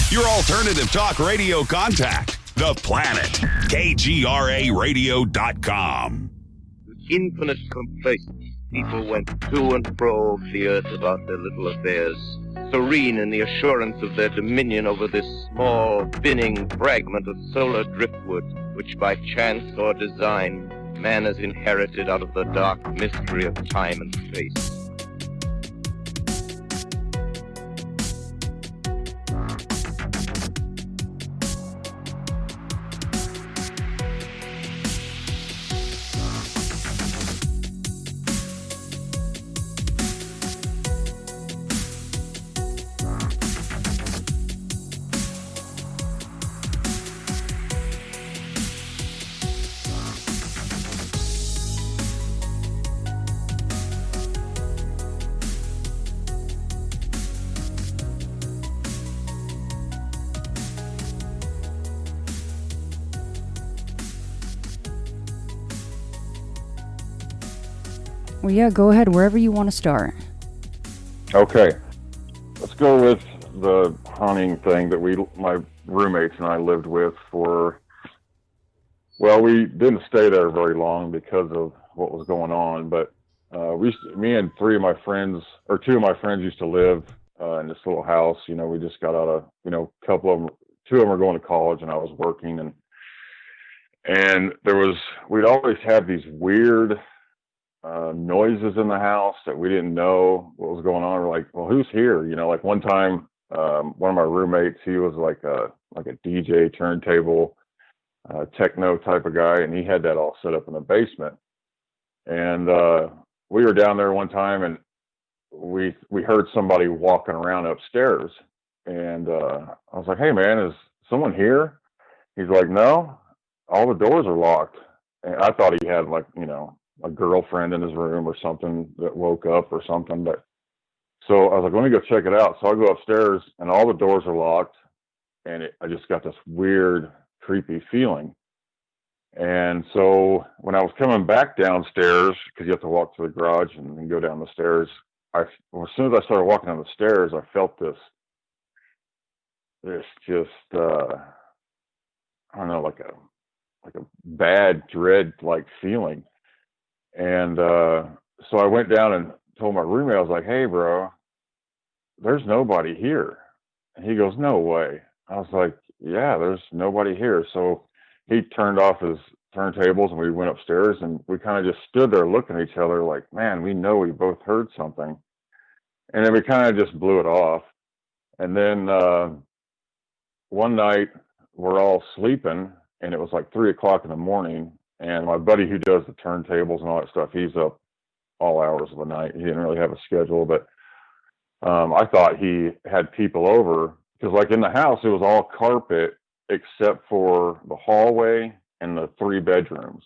Your alternative talk radio contact. The Planet. KGRAradio.com. Infinite complacence. People went to and fro the earth about their little affairs, serene in the assurance of their dominion over this small, spinning fragment of solar driftwood, which by chance or design man has inherited out of the dark mystery of time and space. Well, yeah, go ahead, wherever you want to start. Okay. Let's go with the hunting thing that my roommates and I lived with for, well, we didn't stay there very long because of what was going on, but me and two of my friends used to live in this little house. You know, we just got out of, two of them were going to college and I was working, and we'd always have these weird noises in the house that we didn't know what was going on. We're like, well, who's here? Like one time, one of my roommates, he was like a DJ turntable, techno type of guy, and he had that all set up in the basement. And we were down there one time, and we heard somebody walking around upstairs, and I was like, hey man, is someone here? He's like, no, all the doors are locked. And I thought he had a girlfriend in his room or something that woke up or something. But so I was like, let me go check it out. So I go upstairs and all the doors are locked, and I just got this weird, creepy feeling. And so when I was coming back downstairs, because you have to walk to the garage and then go down the stairs, as soon as I started walking down the stairs, I felt this just, I don't know, like a bad dread-like feeling. And so I went down and told my roommate, I was like, hey, bro, there's nobody here. And he goes, no way. I was like, yeah, there's nobody here. So he turned off his turntables and we went upstairs, and we kind of just stood there looking at each other like, man, we know we both heard something. And then we kind of just blew it off. And then one night we're all sleeping, and it was like 3:00 in the morning. And my buddy who does the turntables and all that stuff, he's up all hours of the night. He didn't really have a schedule, but I thought he had people over, because like in the house, it was all carpet except for the hallway and the 3 bedrooms.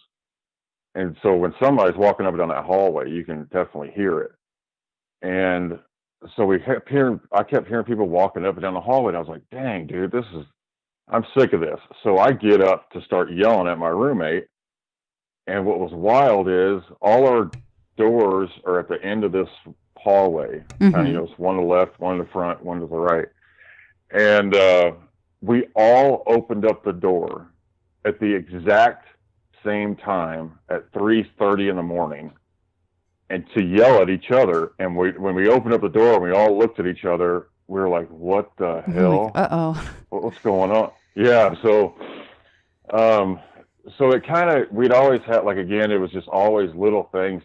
And so when somebody's walking up and down that hallway, you can definitely hear it. And so I kept hearing people walking up and down the hallway, and I was like, dang, dude, I'm sick of this. So I get up to start yelling at my roommate. And what was wild is all our doors are at the end of this hallway. Mm-hmm. Kind of, it's one to the left, one to the front, one to the right. And we all opened up the door at the exact same time at 3:30 in the morning, and to yell at each other. And when we opened up the door and we all looked at each other, we were like, what the hell? Uh-oh. What's going on? Yeah. So it kind of, we'd always had, like, again, it was just always little things,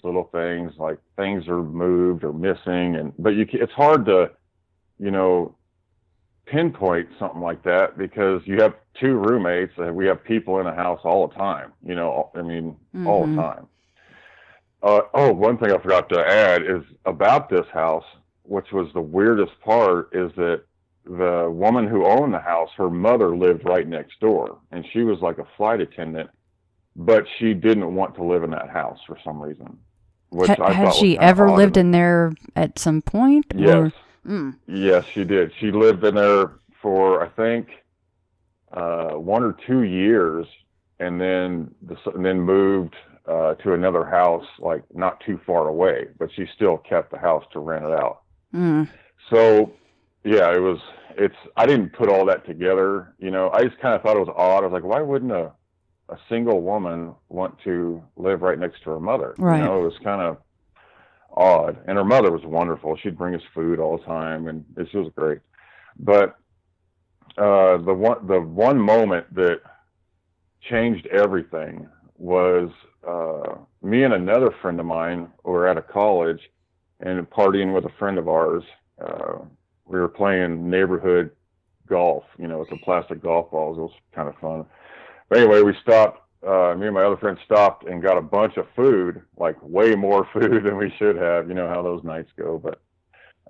like things are moved or missing. But it's hard to, pinpoint something like that, because you have 2 roommates and we have people in the house all the time, all the time. One thing I forgot to add is about this house, which was the weirdest part, is that the woman who owned the house, her mother lived right next door, and she was like a flight attendant, but she didn't want to live in that house for some reason. Had she ever lived in there at some point? Yes. Yes, she did. She lived in there for, I think, 1 or 2 years, and then moved to another house, like not too far away, but she still kept the house to rent it out. Mm. So yeah, I didn't put all that together. I just kind of thought it was odd. I was like, why wouldn't a single woman want to live right next to her mother? Right. It was kind of odd. And her mother was wonderful. She'd bring us food all the time, and she was great. But the one moment that changed everything was me and another friend of mine were at a college and partying with a friend of ours. We were playing neighborhood golf, with the plastic golf balls. It was kind of fun. But anyway, we stopped. Me and my other friend stopped and got a bunch of food, like way more food than we should have. You know how those nights go. But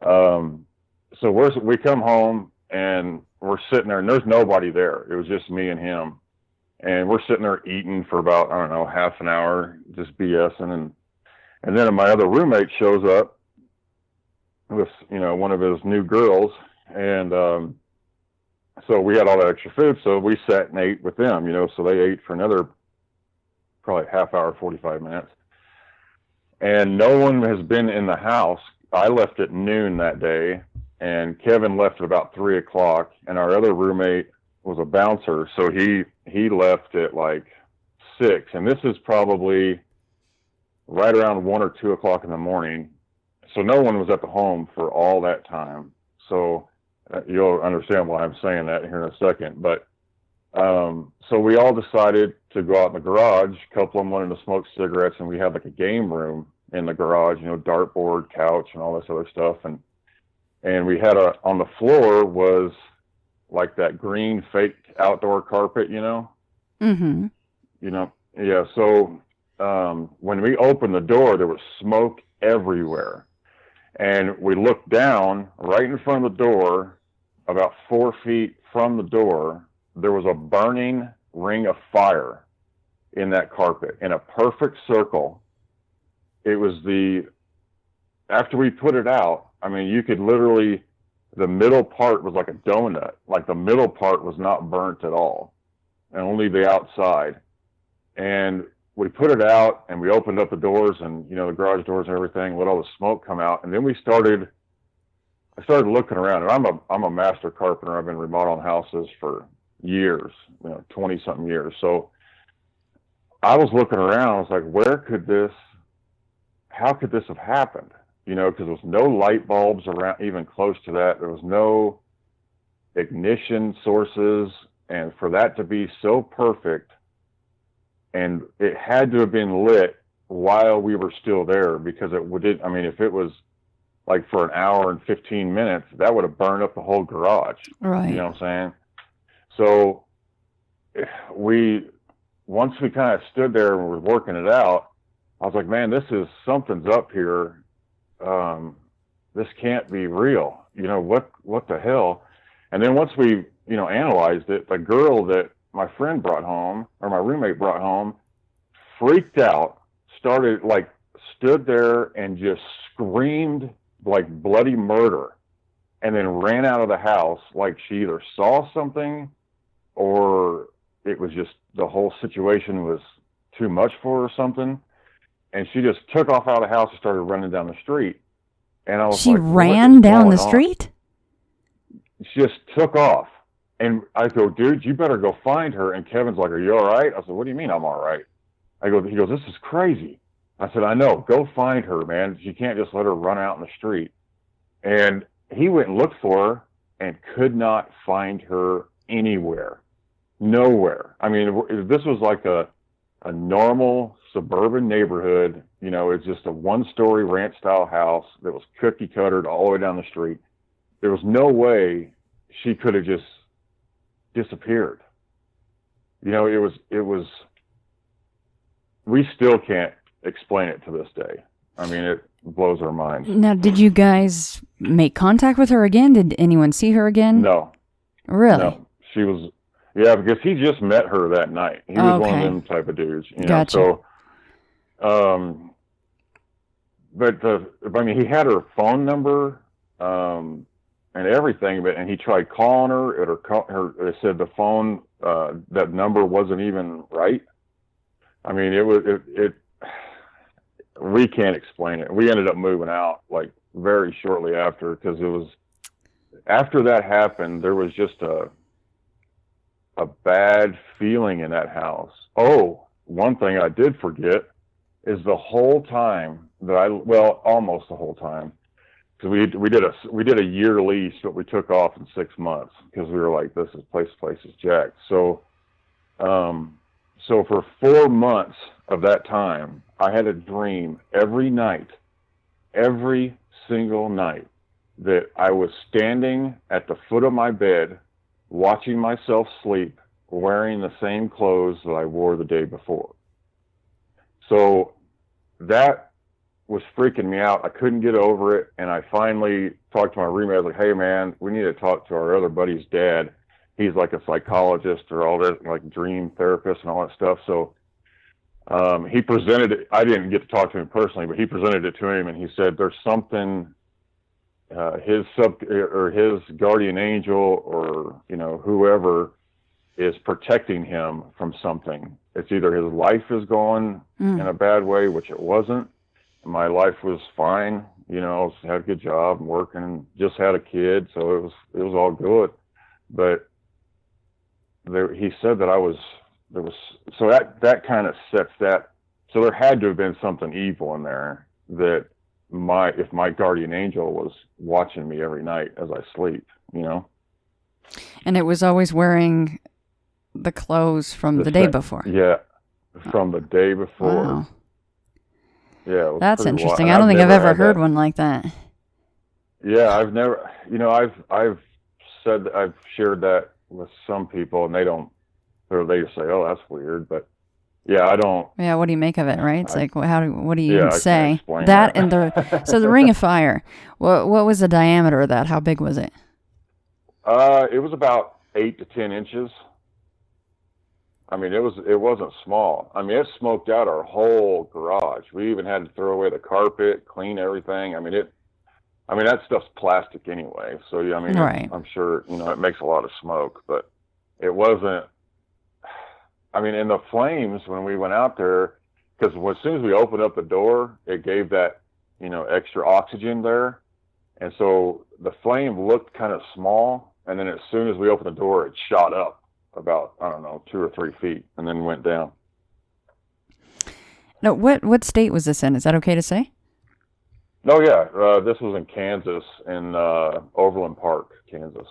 so we come home and we're sitting there, and there's nobody there. It was just me and him. And we're sitting there eating for about, I don't know, half an hour, just BSing. And then my other roommate shows up with, one of his new girls. And so we had all that extra food. So we sat and ate with them, so they ate for another probably half hour, 45 minutes. And no one has been in the house. I left at noon that day, and Kevin left at about 3 o'clock. And our other roommate was a bouncer, so he left at like 6, and this is probably right around 1 or 2 o'clock in the morning. So no one was at the home for all that time. So you'll understand why I'm saying that here in a second. But so we all decided to go out in the garage. A couple of them wanted to smoke cigarettes, and we had like a game room in the garage, dartboard, couch, and all this other stuff. And we had on the floor was like that green fake outdoor carpet, Mm-hmm. Yeah. So when we opened the door, there was smoke everywhere. And we looked down right in front of the door, about 4 feet from the door, there was a burning ring of fire in that carpet in a perfect circle. It was after we put it out, I mean, you could literally, the middle part was like a donut. Like the middle part was not burnt at all, and only the outside. And we put it out, and we opened up the doors and, the garage doors and everything, let all the smoke come out. And then I started looking around, and I'm a master carpenter. I've been remodeling houses for years, 20 something years. So I was looking around. I was like, how could this have happened? Because there was no light bulbs around, even close to that. There was no ignition sources. And for that to be so perfect, and it had to have been lit while we were still there, because if it was like for an hour and 15 minutes, that would have burned up the whole garage. Right. You know what I'm saying? So once we kind of stood there and were working it out, I was like, man, something's up here. This can't be real. What the hell? And then once we, analyzed it, the girl that my friend brought home, or my roommate brought home, freaked out, stood there and just screamed like bloody murder, and then ran out of the house like she either saw something or it was just the whole situation was too much for her or something. And she just took off out of the house and started running down the street. And I was she like, ran down the street? She just took off. And I go, dude, you better go find her. And Kevin's like, are you all right? I said, what do you mean I'm all right? He goes, this is crazy. I said, I know. Go find her, man. You can't just let her run out in the street. And he went and looked for her and could not find her anywhere. Nowhere. I mean, this was like a normal suburban neighborhood. It's just a one-story ranch-style house that was cookie-cuttered all the way down the street. There was no way she could have just disappeared. It was. We still can't explain it to this day. I mean, it blows our minds. Now, did you guys make contact with her again? Did anyone see her again? No. Really? No. She was. Yeah, because he just met her that night. He was one of them type of dudes. Gotcha. So, he had her phone number and everything, and he tried calling her. They said the phone, that number wasn't even right. I mean, we can't explain it. We ended up moving out like very shortly after, because after that happened, there was just a bad feeling in that house. Oh, one thing I did forget is the whole time that almost the whole time, because we did a year lease, but we took off in 6 months because we were like, this place is jacked. So for 4 months of that time, I had a dream every night, every single night, that I was standing at the foot of my bed, watching myself sleep, wearing the same clothes that I wore the day before. So that was freaking me out. I couldn't get over it. And I finally talked to my roommate. I was like, hey man, we need to talk to our other buddy's dad. He's like a psychologist or all that, like dream therapist and all that stuff. So he presented it. I didn't get to talk to him personally, but he presented it to him, and he said there's something his guardian angel or whoever is protecting him from something. It's either his life is going in a bad way, which it wasn't. My life was fine, had a good job, working, just had a kid, so it was all good. But he said that so that kind of sets that. So there had to have been something evil in there that if my guardian angel was watching me every night as I sleep, And it was always wearing the clothes from the day before. Yeah, from the day before. Wow. Yeah, that's interesting. I don't think I've ever heard one like that. Yeah, I've never. I've shared that with some people, and they just say, "Oh, that's weird," but yeah, I don't. Yeah, what do you make of it? Right? It's what do you even I say? Can't explain that and the Ring of Fire. What was the diameter of that? How big was it? It was about 8 to 10 inches. I mean, it wasn't small. I mean, it smoked out our whole garage. We even had to throw away the carpet, clean everything. I mean, that stuff's plastic anyway. So yeah, right. I'm sure it makes a lot of smoke, but it wasn't. I mean, in the flames when we went out there, because as soon as we opened up the door, it gave that extra oxygen there, and so the flame looked kind of small, and then as soon as we opened the door, it shot up about, I don't know, 2 or 3 feet, and then went down. No, what state was this in? Is that okay to say? Oh yeah, this was in Kansas, in Overland Park, Kansas.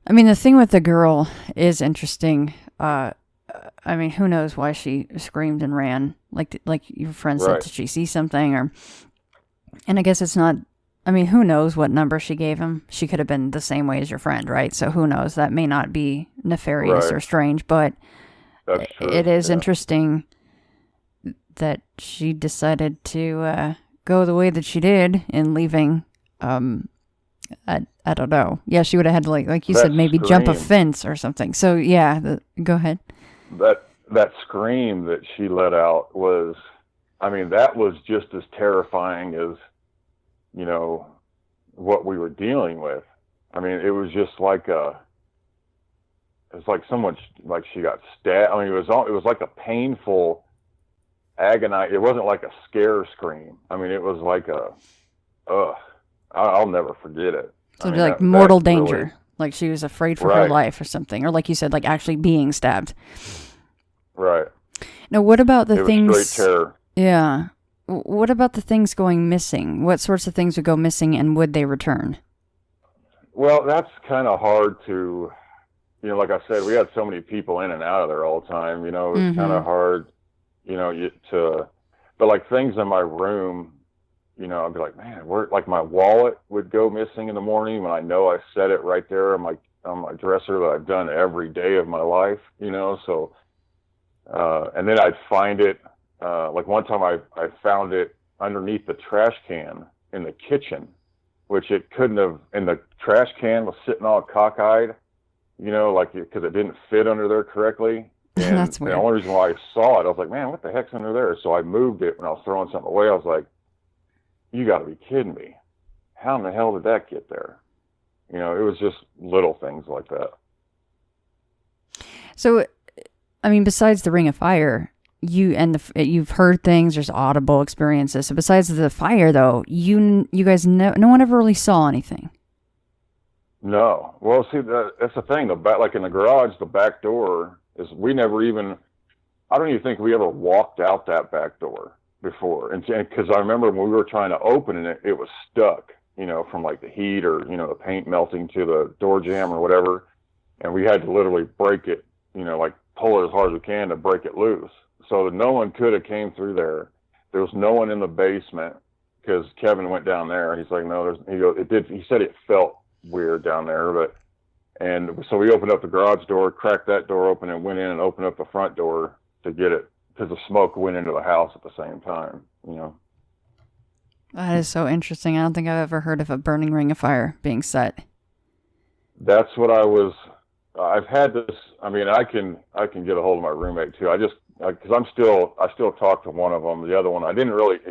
I mean, the thing with the girl is interesting. I mean, who knows why she screamed and ran? Like your friend said, right. Did she see something? And I guess it's not. I mean, who knows what number she gave him? She could have been the same way as your friend, right? So who knows? That may not be nefarious or strange, but it is interesting that she decided to go the way that she did in leaving. I don't know. Yeah, she would have had to like you said, maybe jump a fence or something. So yeah, go ahead. That scream that she let out was, I mean, that was just as terrifying as what we were dealing with. I mean, it was just like someone, like she got stabbed. I mean, it was like a painful, agonized. It wasn't like a scare scream. I mean, it was like I'll never forget it. So like mortal danger, really, like she was afraid for her life or something, or like you said, like actually being stabbed. Right. Now, what about the things? Straight terror. Yeah. What about the things going missing? What sorts of things would go missing, and would they return? Well, that's kind of hard to, like I said, we had so many people in and out of there all the time. It was kind of hard, but like things in my room, I'd be like, man, like my wallet would go missing in the morning when I know I set it right there on my dresser that I've done every day of my life, so, and then I'd find it, like one time I found it underneath the trash can in the kitchen, which it couldn't have, and the trash can was sitting all cockeyed, because it didn't fit under there correctly. And that's weird. The only reason why I saw it, I was like, man, what the heck's under there? So I moved it when I was throwing something away. I was like, you got to be kidding me. How in the hell did that get there? It was just little things like that. So, I mean, besides the Ring of Fire, you've heard things. There's audible experiences. So besides the fire, though, you guys, no one ever really saw anything. No. Well, see, that's the thing. Like in the garage, the back door is, we never even, I don't even think we ever walked out that back door before. And because I remember when we were trying to open it, it was stuck, from like the heat or, the paint melting to the door jamb or whatever. And we had to literally break it, like pull it as hard as we can to break it loose. So no one could have came through there. There was no one in the basement because Kevin went down there. He's like, no, he said it felt weird down there, and so we opened up the garage door, cracked that door open, and went in and opened up the front door to get it, because the smoke went into the house at the same time. That is so interesting. I don't think I've ever heard of a burning ring of fire being set. That's what I've had this. I mean, I can get a hold of my roommate too. Because I still talk to one of them. The other one,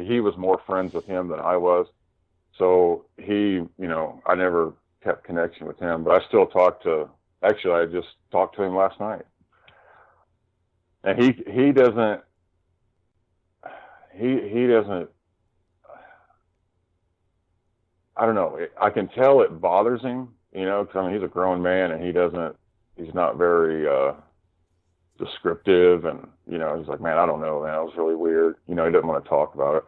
he was more friends with him than I was, so I never kept connection with him, but I still I just talked to him last night, and he doesn't I don't know, I can tell it bothers him, because he's a grown man, and he's not very descriptive, and he's like, man, I don't know, man, it was really weird, he doesn't want to talk about it.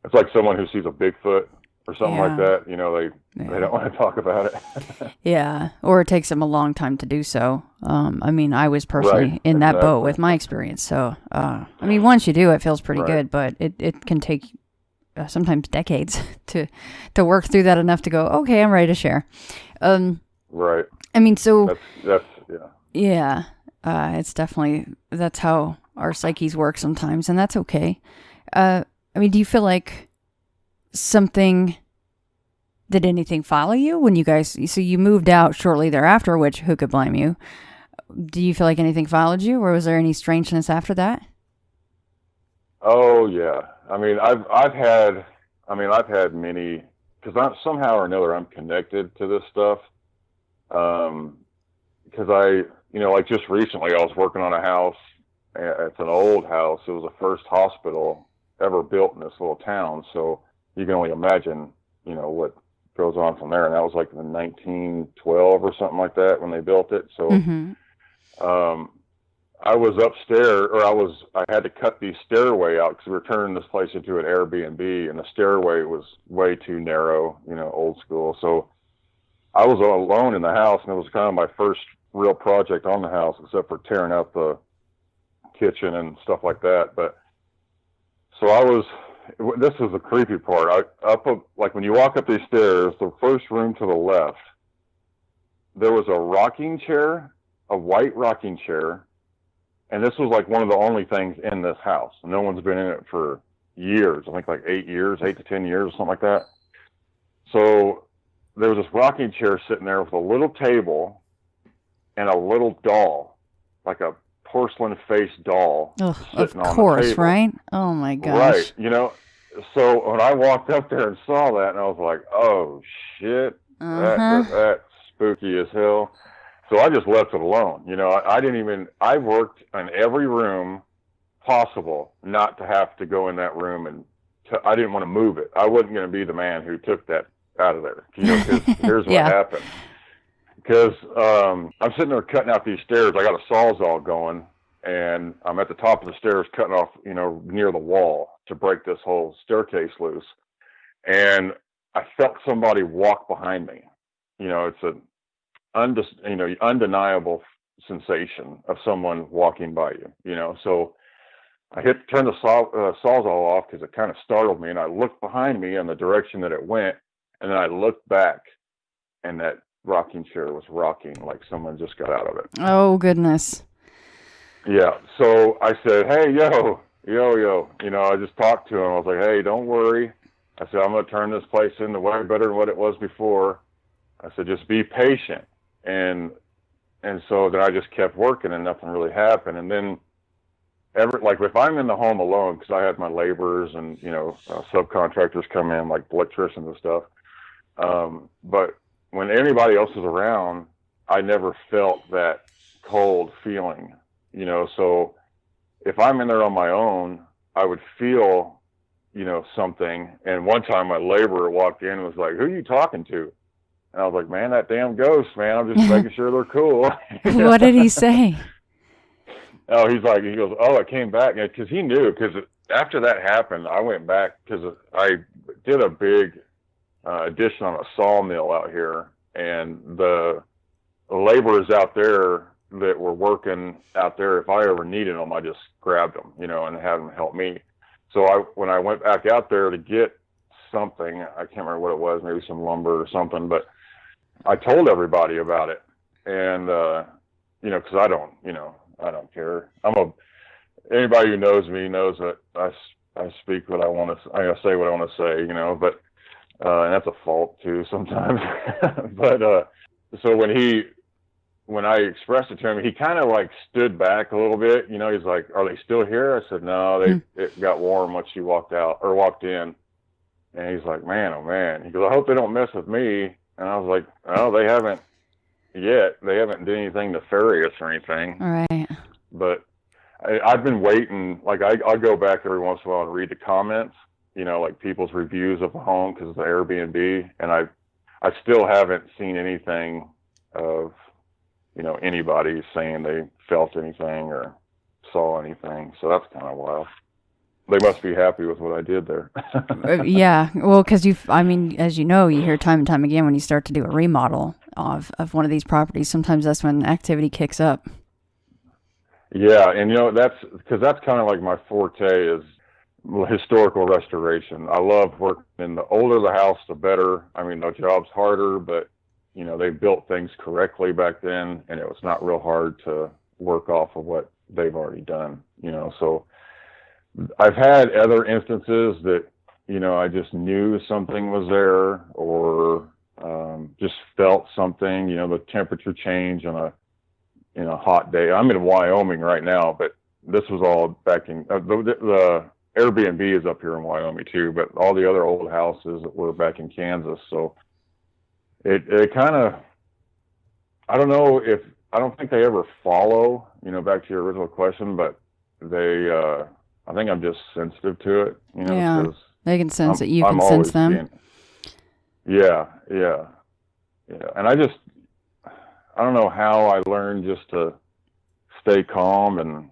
It's like someone who sees a Bigfoot or something like that, they don't want to talk about it. Yeah, or it takes them a long time to do so. I was personally in that boat with my experience. So, once you do, it feels pretty good, but it can take sometimes decades to work through that enough to go, okay, I'm ready to share. Right. So that's yeah, it's definitely, that's how our psyches work sometimes, and that's okay. Do you feel like did anything follow you when you guys, so you moved out shortly thereafter, which who could blame you? Do you feel like anything followed you, or was there any strangeness after that? Oh yeah. I've had many, because somehow or another I'm connected to this stuff. Because like just recently I was working on a house. It's an old house. It was the first hospital ever built in this little town. So you can only imagine, what goes on from there. And that was like in 1912 or something like that when they built it. So, I was upstairs, I had to cut the stairway out because we were turning this place into an Airbnb, and the stairway was way too narrow, old school. So I was alone in the house, and it was kind of my first real project on the house, except for tearing out the kitchen and stuff like that. But so this is the creepy part. Like when you walk up these stairs, the first room to the left, there was a rocking chair, a white rocking chair. And this was like one of the only things in this house. No one's been in it for years. I think like 8 to 10 years, or something like that. So there was this rocking chair sitting there with a little table and a little doll, like a porcelain face doll. Oh, of course, right? Oh my gosh. Right. So when I walked up there and saw that, and I was like, oh shit, that's spooky as hell. So I just left it alone. I worked in every room possible not to have to go in that room, and I didn't want to move it. I wasn't going to be the man who took that out of there. Because here's what happened. Because I'm sitting there cutting out these stairs. I got a Sawzall going, and I'm at the top of the stairs cutting off, near the wall to break this whole staircase loose. And I felt somebody walk behind me. It's an undeniable sensation of someone walking by you. So I turned the Sawzall off because it kind of startled me, and I looked behind me in the direction that it went, and then I looked back, and that rocking chair was rocking like someone just got out of it. Oh goodness. Yeah. So I said, hey, yo. I just talked to him. I was like, hey, don't worry. I said, I'm going to turn this place into way better than what it was before. I said, just be patient. And so then I just kept working, and nothing really happened. And then if I'm in the home alone, because I had my laborers and, subcontractors come in, like electricians and stuff. But when anybody else is around, I never felt that cold feeling, so if I'm in there on my own, I would feel, something. And one time my laborer walked in and was like, "Who are you talking to?" And I was like, "Man, that damn ghost, man. I'm just making sure they're cool." What did he say? Oh, he goes, "Oh, I came back," because he knew. Because after that happened, I went back because I did a big addition on a sawmill out here, and the laborers out there that were working out there, if I ever needed them, I just grabbed them, and had them help me. So when I went back out there to get something, I can't remember what it was, maybe some lumber or something, but I told everybody about it. And, because I don't care. Anybody who knows me knows that I speak what I want to, I say what I want to say, but, and that's a fault too sometimes. But, so when I expressed it to him, he kind of like stood back a little bit. He's like, "Are they still here?" I said, "No, it got warm once you walked in." And he's like, "Man, oh man." He goes, "I hope they don't mess with me." And I was like, "Oh, they haven't yet. They haven't done anything nefarious or anything." All right. But I've been waiting. Like I'll go back every once in a while and read the comments, like people's reviews of the home because of the Airbnb. And I still haven't seen anything of, anybody saying they felt anything or saw anything. So that's kind of wild. They must be happy with what I did there. Yeah. Well, because as you know, you hear time and time again when you start to do a remodel of one of these properties, sometimes that's when activity kicks up. Yeah. And, that's kind of like my forte is historical restoration. I love working, and the older the house, the better. The job's harder, but they built things correctly back then, and it was not real hard to work off of what they've already done, so I've had other instances that, I just knew something was there, or just felt something, the temperature change on a hot day. I'm in Wyoming right now, but this was all back in, the Airbnb is up here in Wyoming too, but all the other old houses were back in Kansas. So it kind of, I don't think they ever follow, back to your original question, but they, I think I'm just sensitive to it, Yeah, they can sense it. You can sense them. Yeah. And I don't know how I learned just to stay calm and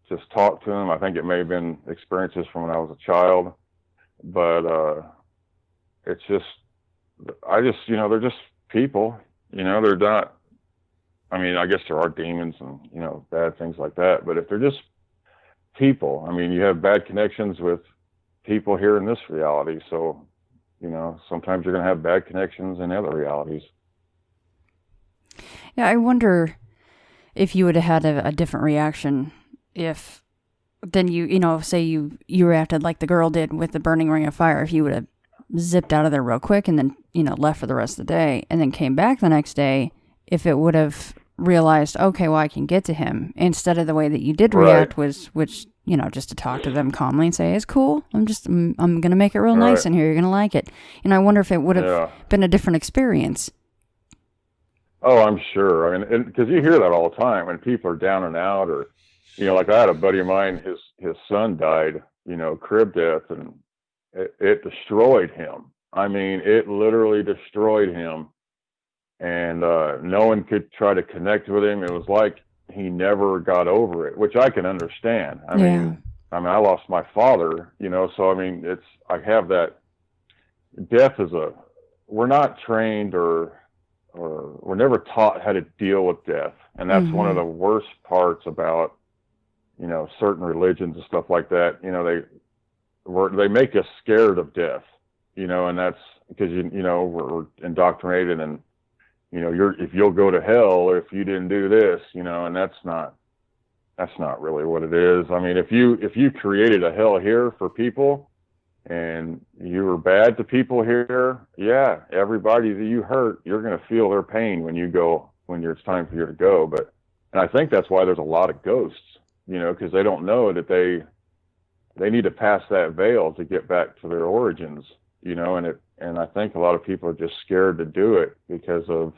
just talk to them. I think it may have been experiences from when I was a child, but it's just, they're just people, they're not, I guess there are demons and, bad things like that, but if they're just people, you have bad connections with people here in this reality. So, sometimes you're going to have bad connections in other realities. Yeah. I wonder if you would have had a different reaction if then say you reacted like the girl did with the burning ring of fire. If you would have zipped out of there real quick and then, left for the rest of the day and then came back the next day, if it would have realized, okay, well, I can get to him, instead of the way that you did react was, which, just to talk to them calmly and say, it's cool. I'm going to make it real nice in here. You're going to like it. And I wonder if it would have been a different experience. Oh, I'm sure. Because you hear that all the time when people are down and out, or, like I had a buddy of mine, his son died, crib death, and it destroyed him. It literally destroyed him. And no one could try to connect with him. It was like he never got over it, which I can understand. I lost my father, so I have that. Death is we're not trained or we're never taught how to deal with death, and that's one of the worst parts about certain religions and stuff like that. They make us scared of death, and that's because we're indoctrinated, and if you'll go to hell if you didn't do this, and that's not really what it is. If you created a hell here for people and you were bad to people here, yeah, everybody that you hurt, you're going to feel their pain when it's time for you to go. And I think that's why there's a lot of ghosts, because they don't know that they need to pass that veil to get back to their origins, and I think a lot of people are just scared to do it because of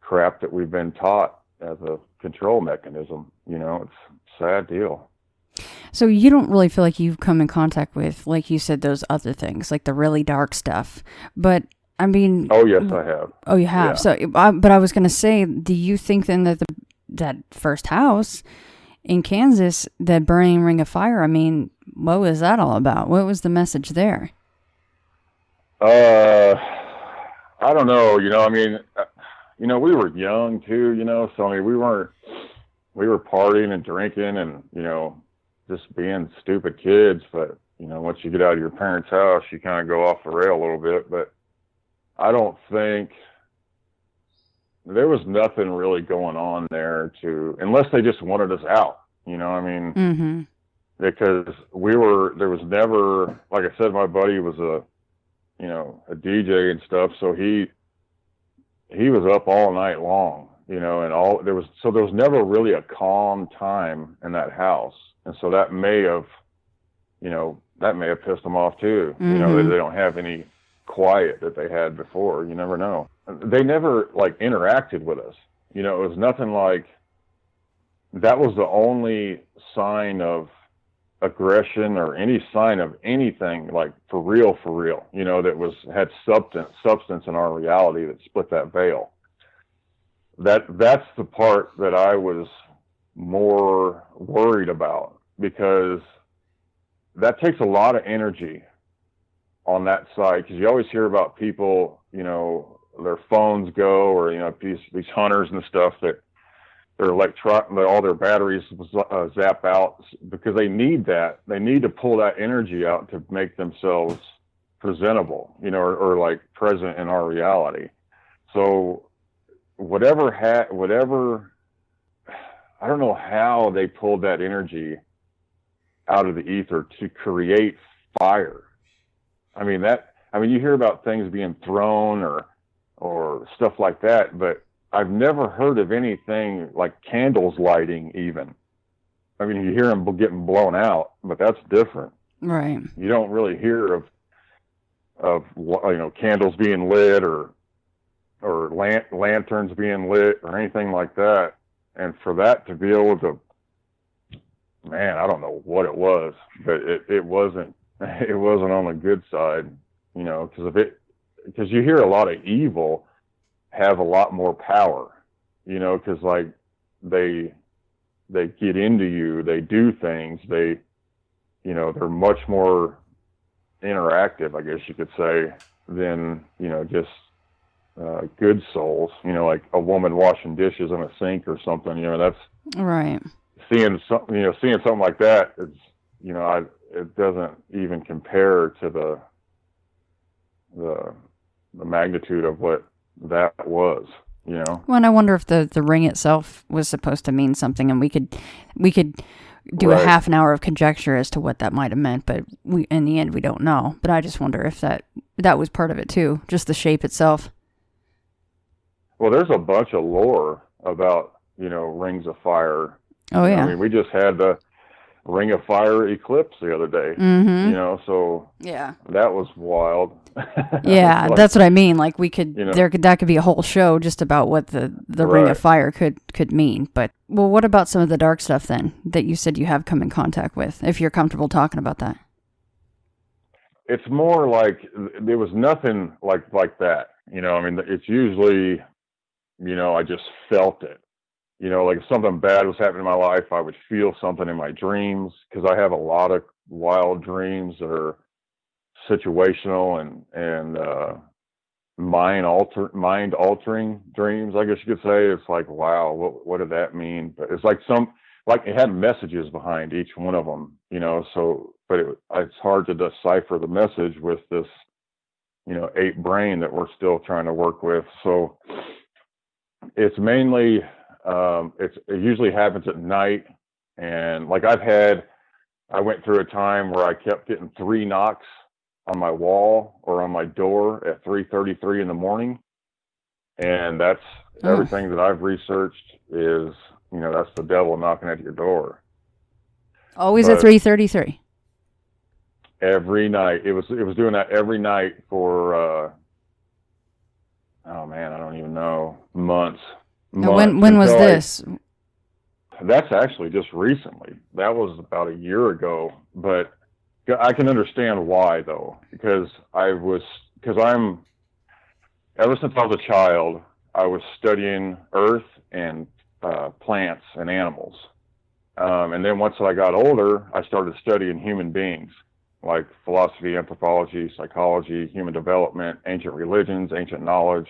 crap that we've been taught as a control mechanism. It's a sad deal. So you don't really feel like you've come in contact with, like you said, those other things, like the really dark stuff. But I mean, Oh yes, I have. Oh, you have. Yeah. So, but I was going to say, do you think then that that first house in Kansas, that burning ring of fire? I mean, what was that all about? What was the message there? I don't know. I mean, we were young too. So I mean, we were partying and drinking and just being stupid kids. But once you get out of your parents' house, you kind of go off the rail a little bit. But I don't think there was nothing really going on there unless they just wanted us out. I mean, Mm-hmm. because there was never, like I said, my buddy was a DJ and stuff. So he was up all night long, and there was never really a calm time in that house. And so that may have pissed them off too. Mm-hmm. They don't have any quiet that they had before. You never know. They never like interacted with us. It was nothing like that. Was the only sign of aggression or any sign of anything like for real, that had substance in our reality that split that veil. That's the part that I was more worried about, because that takes a lot of energy on that side, because you always hear about people, their phones go, or these hunters and stuff that all their batteries zap out, because they need that. They need to pull that energy out to make themselves presentable, or like present in our reality. So whatever, I don't know how they pulled that energy out of the ether to create fire. I mean, you hear about things being thrown or stuff like that, but I've never heard of anything like candles lighting even. I mean, you hear them getting blown out, but that's different. Right. You don't really hear of candles being lit or lanterns being lit or anything like that. And for that to be able to, man, I don't know what it was, but it wasn't on the good side, because you hear a lot of evil have a lot more power, because like they get into you, they do things, they're much more interactive, I guess you could say, than just good souls, like a woman washing dishes in a sink or something. That's right. Seeing something like that is, it doesn't even compare to the magnitude of what that was. Well, and I wonder if the ring itself was supposed to mean something, and we could do Right. a half an hour of conjecture as to what that might have meant, but in the end we don't know. But I just wonder if that was part of it too, just the shape itself. Well, there's a bunch of lore about rings of fire. Oh yeah. I mean, we just had the Ring of Fire eclipse the other day. Mm-hmm. So Yeah. that was wild. Yeah, Like, that's what I mean. Like we could, You know. that could be a whole show just about what the Ring Right. of Fire could mean. But well, what about some of the dark stuff then that you said you have come in contact with? If you're comfortable talking about that. It's more like there was nothing like that. I mean, it's usually, I just felt it. Like if something bad was happening in my life, I would feel something in my dreams, because I have a lot of wild dreams that are situational and mind altering dreams, I guess you could say. It's like, wow, what did that mean? But it's like it had messages behind each one of them, so, but it's hard to decipher the message with this, ape brain that we're still trying to work with. So it's mainly, it usually happens at night. And like I went through a time where I kept getting 3 knocks on my wall or on my door at 3:33 in the morning. And that's everything that I've researched is, that's the devil knocking at your door. Always at 3:33. Every night. It was doing that every night for, oh man, I don't even know, months. Now, when was this? That's actually just recently. That was about a year ago, but I can understand why though, because ever since I was a child, I was studying earth and plants and animals. And then once I got older, I started studying human beings, like philosophy, anthropology, psychology, human development, ancient religions, ancient knowledge,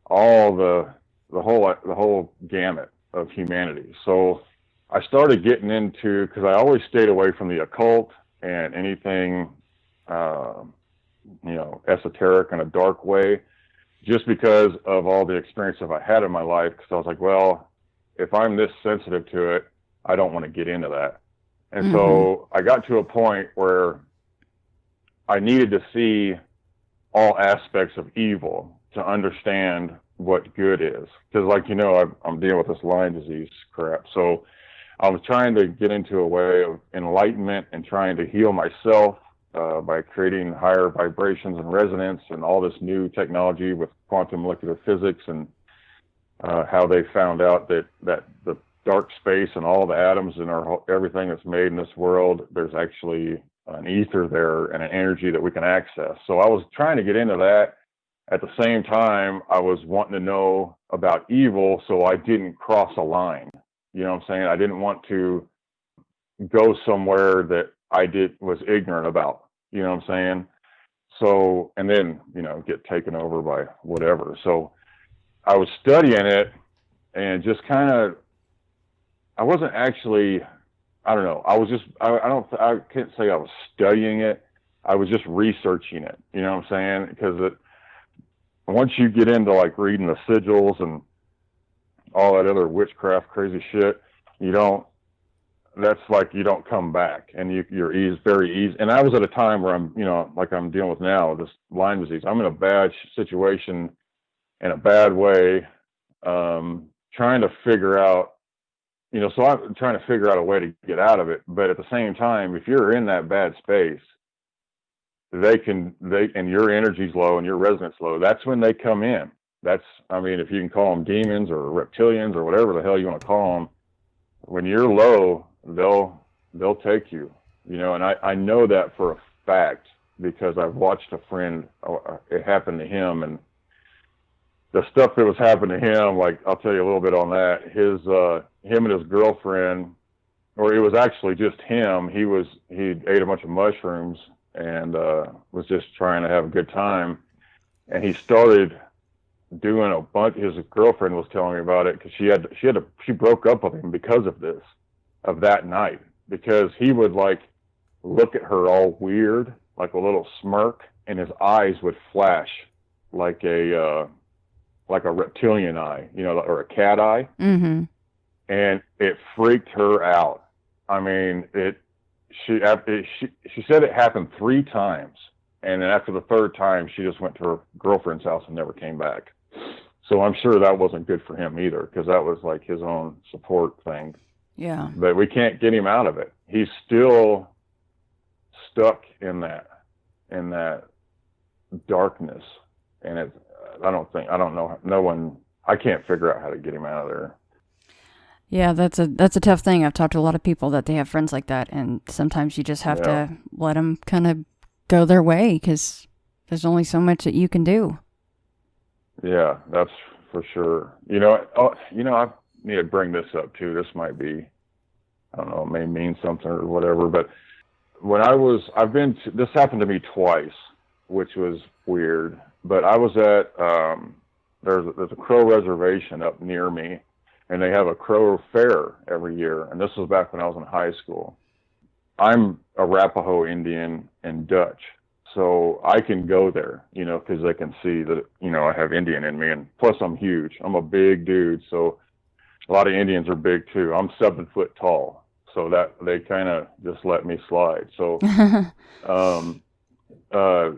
all the whole gamut of humanity. So I started getting into, because I always stayed away from the occult and anything, esoteric in a dark way, just because of all the experience that I had in my life. Because I was like, well, if I'm this sensitive to it, I don't want to get into that. And so I got to a point where I needed to see all aspects of evil to understand what good is. Because I'm dealing with this Lyme disease crap. So I was trying to get into a way of enlightenment and trying to heal myself by creating higher vibrations and resonance and all this new technology with quantum molecular physics and how they found out that the dark space and all the atoms and everything that's made in this world, there's actually an ether there and an energy that we can access. So I was trying to get into that. At the same time, I was wanting to know about evil so I didn't cross a line. You know what I'm saying? I didn't want to go somewhere that I was ignorant about. You know what I'm saying? So, and then, get taken over by whatever. So I was studying it and just I wasn't actually, I don't know. I was just, I can't say I was studying it. I was just researching it. You know what I'm saying? Because once you get into like reading the sigils and all that other witchcraft crazy shit, that's like you don't come back, and you're very easy. And I was at a time where I'm, like I'm dealing with now, this Lyme disease. I'm in a bad situation, in a bad way, trying to figure out, so I'm trying to figure out a way to get out of it. But at the same time, if you're in that bad space, and your energy's low and your resonance low, that's when they come in. If you can call them demons or reptilians or whatever the hell you want to call them, when you're low, they'll take you, and I know that for a fact because I've watched a friend, it happened to him, and the stuff that was happening to him, like, I'll tell you a little bit on that. Him and his girlfriend, or it was actually just him, he ate a bunch of mushrooms and was just trying to have a good time. And he started doing a bunch. His girlfriend was telling me about it because she broke up with him because of that night, because he would like look at her all weird, like a little smirk, and his eyes would flash like a reptilian eye, or a cat eye. Mm-hmm. And it freaked her out. I mean, she said it happened 3 times. And then after the 3rd time, she just went to her girlfriend's house and never came back. So I'm sure that wasn't good for him either, because that was like his own support thing. Yeah. But we can't get him out of it. He's still stuck in that darkness. And I can't figure out how to get him out of there. Yeah, that's a tough thing. I've talked to a lot of people that they have friends like that, and sometimes you just have to let them kind of go their way, because there's only so much that you can do. Yeah, that's for sure. I need to bring this up too. This might be, I don't know, it may mean something or whatever, but when this happened to me twice, which was weird, but I was at, there's a crow reservation up near me, and they have a crow fair every year. And this was back when I was in high school. I'm Arapaho Indian and Dutch, so I can go there, because they can see that, I have Indian in me. And plus I'm huge. I'm a big dude. So a lot of Indians are big too. I'm 7 foot tall. So that they kind of just let me slide. So,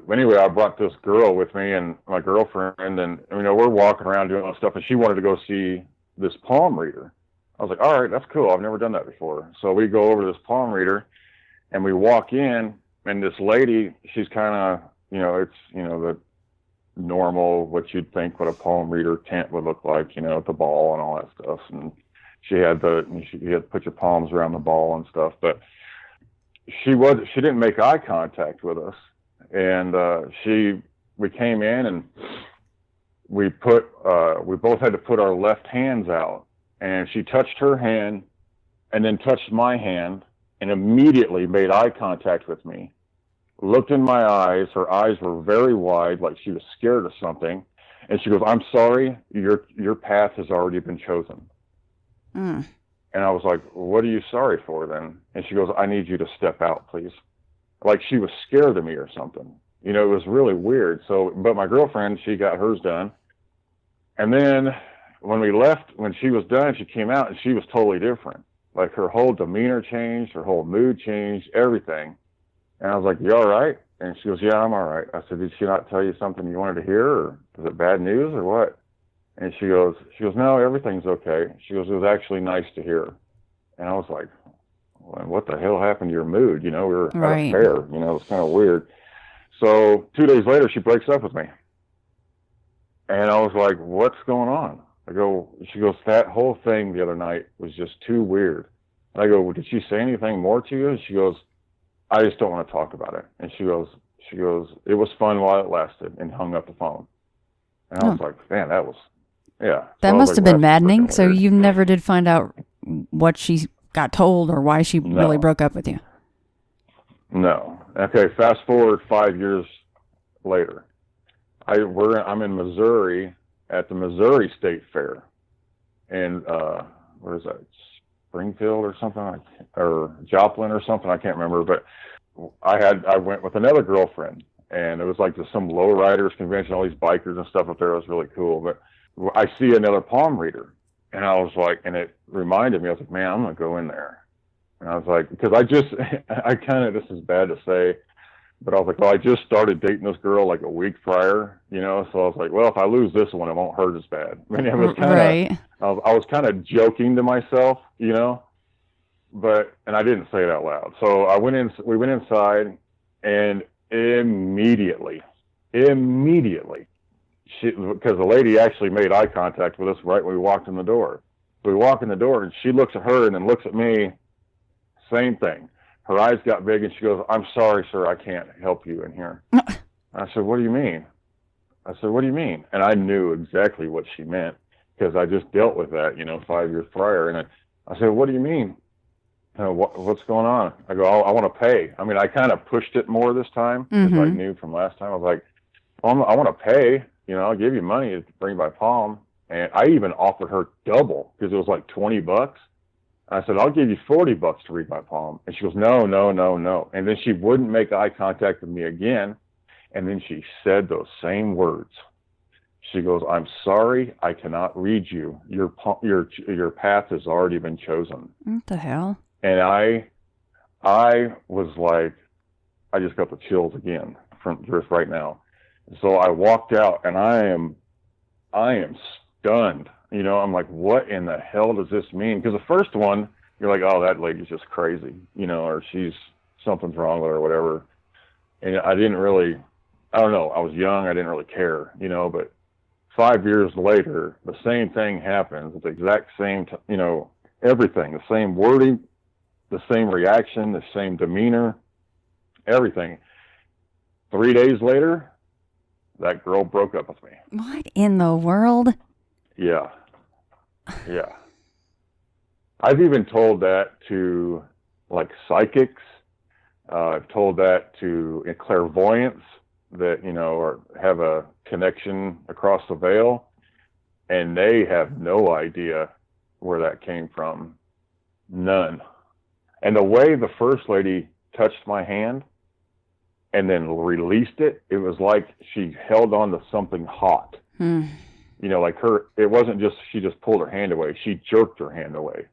anyway, I brought this girl with me and my girlfriend, and, we're walking around doing stuff, and she wanted to go see this palm reader. I was like, all right, that's cool. I've never done that before. So we go over to this palm reader, and we walk in, and this lady, she's kind of, it's, the normal, what you'd think what a palm reader tent would look like, at the ball and all that stuff. And you had to put your palms around the ball and stuff, but she didn't make eye contact with us. And we came in and we both had to put our left hands out, and she touched her hand and then touched my hand and immediately made eye contact with me, looked in my eyes. Her eyes were very wide, like she was scared of something. And she goes, "I'm sorry, your path has already been chosen." Mm. And I was like, "What are you sorry for then?" And she goes, "I need you to step out, please." Like she was scared of me or something. It was really weird. So, but my girlfriend, she got hers done. And then when we left, when she was done, she came out and she was totally different. Like her whole demeanor changed, her whole mood changed, everything. And I was like, "You all right?" And she goes, "Yeah, I'm all right." I said, "Did she not tell you something you wanted to hear, or was it bad news or what?" And she goes, "No, everything's okay." She goes, "It was actually nice to hear." And I was like, well, what the hell happened to your mood? We were at a fair, it was kind of weird. So 2 days later, she breaks up with me. And I was like, "What's going on?" She goes, "That whole thing the other night was just too weird." And I go, "Well, did she say anything more to you?" And she goes, "I just don't want to talk about it." And she goes, "It was fun while it lasted," and hung up the phone. And I was like, "Man, that was, yeah." That must have been maddening. So you never did find out what she got told or why she really broke up with you? No. Okay, fast forward 5 years later. I'm in Missouri at the Missouri State Fair. And where is that? Springfield or something, or Joplin or something, I can't remember. But I went with another girlfriend, and it was like just some lowriders convention, all these bikers and stuff up there. It was really cool. But I see another palm reader, and I was like, and it reminded me, I was like, "Man, I'm gonna go in there." And I was like, because this is bad to say, but I was like, well, I just started dating this girl like a week prior, so I was like, well, if I lose this one, it won't hurt as bad. I mean, it was kind of, right. I was kind of joking to myself, but, and I didn't say it out loud. So we went inside, and immediately, because the lady actually made eye contact with us right when we walked in the door. So we walk in the door, and she looks at her and then looks at me. Same thing. Her eyes got big, and she goes, "I'm sorry, sir, I can't help you in here." I said, "What do you mean?" And I knew exactly what she meant, because I just dealt with that, 5 years prior. And I said, "What do you mean? What's going on?" I go, I want to pay. I mean, I kind of pushed it more this time, because I knew from last time. I was like, well, I want to pay. I'll give you money to bring my palm. And I even offered her double, because it was like $20. I said, "I'll give you $40 to read my palm." And she goes, "No, no, no, no." And then she wouldn't make eye contact with me again. And then she said those same words. She goes, "I'm sorry, I cannot read you. Your path has already been chosen." What the hell? And I was like, I just got the chills again from just right now. So I walked out, and I am stunned. I'm like, what in the hell does this mean? Because the first one, you're like, oh, that lady's just crazy, or something's wrong with her or whatever. And I don't know. I was young. I didn't really care, but 5 years later, the same thing happens at the exact same, everything, the same wording, the same reaction, the same demeanor, everything. 3 days later, that girl broke up with me. What in the world? Yeah. I've even told that to like psychics. I've told that to clairvoyants that, or have a connection across the veil, and they have no idea where that came from. None. And the way the first lady touched my hand and then released it, it was like she held on to something hot. Like it wasn't just, she just pulled her hand away. She jerked her hand away.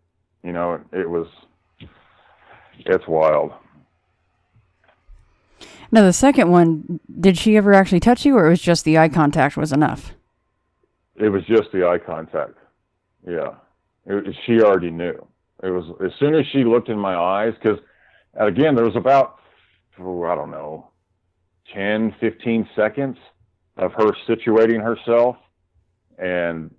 It's wild. Now, the second one, did she ever actually touch you, or it was just the eye contact was enough? It was just the eye contact. Yeah. She already knew. It was, as soon as she looked in my eyes, because, again, there was about, 10, 15 seconds of her situating herself and,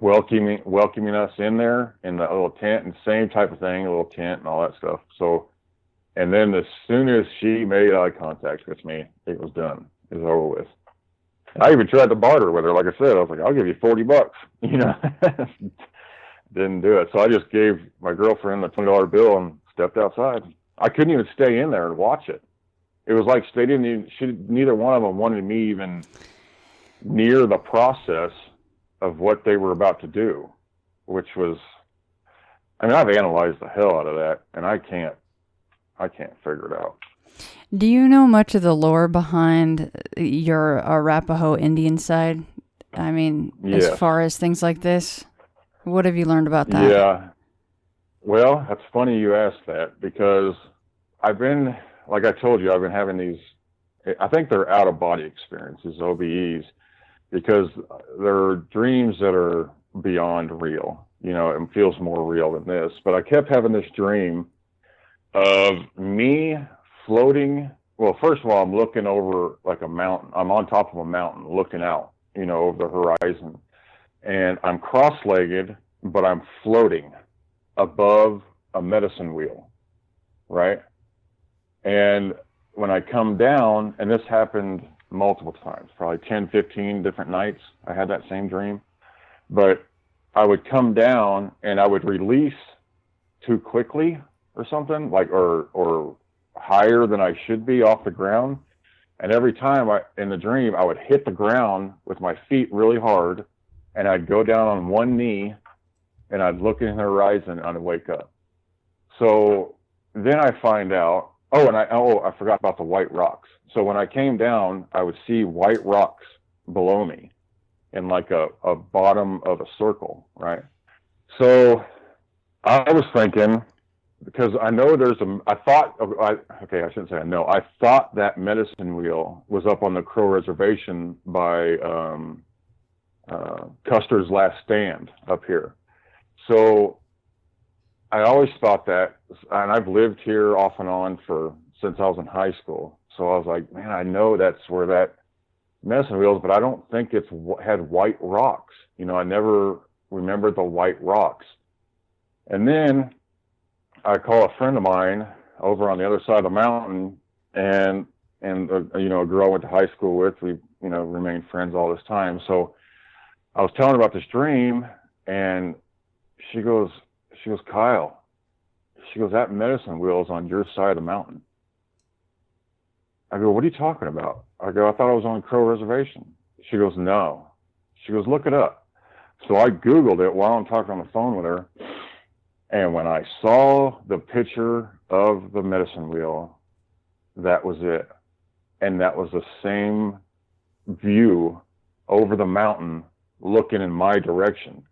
welcoming us in there in the little tent, and same type of thing, a little tent and all that stuff. So, and then as soon as she made eye contact with me, it was done. It was over with. I even tried to barter with her. Like I said, I was like, I'll give you $40, you know. Didn't do it. So I just gave my girlfriend a $20 bill and stepped outside. I couldn't even stay in there and watch it. It was like neither one of them wanted me even near the process of what they were about to do, which was, I mean, I've analyzed the hell out of that, and I can't figure it out. Do you know much of the lore behind your Arapaho Indian side? I mean, yes. As far as things like this, what have you learned about that? Yeah. Well, that's funny you asked that, because I've been, like I told you, I've been having these, I think they're out-of-body experiences, OBEs, because they're dreams that are beyond real. You know, it feels more real than this. But I kept having this dream of me floating. Well, first of all, I'm looking over like a mountain. I'm on top of a mountain looking out, you know, over the horizon. And I'm cross-legged, but I'm floating above a medicine wheel, right? And when I come down, and this happened multiple times, probably 10, 15 different nights, I had that same dream. But I would come down and I would release too quickly or something, like, or higher than I should be off the ground. And every time in the dream, I would hit the ground with my feet really hard, and I'd go down on one knee and I'd look in the horizon and I'd wake up. So then I find out, I forgot about the white rocks. So when I came down, I would see white rocks below me in like a bottom of a circle, right? So I was thinking, because I know I thought that medicine wheel was up on the Crow Reservation by Custer's Last Stand up here. So I always thought that, and I've lived here off and on since I was in high school. So I was like, man, I know that's where that medicine wheel is, but I don't think it's had white rocks. You know, I never remembered the white rocks. And then I call a friend of mine over on the other side of the mountain, and you know, a girl I went to high school with. We, you know, remained friends all this time. So I was telling her about this dream, and she goes, Kyle, she goes, that medicine wheel is on your side of the mountain. I go, what are you talking about? I go, I thought I was on Crow Reservation. She goes, no. She goes, look it up. So I Googled it while I'm talking on the phone with her. And when I saw the picture of the medicine wheel, that was it. And that was the same view over the mountain looking in my direction.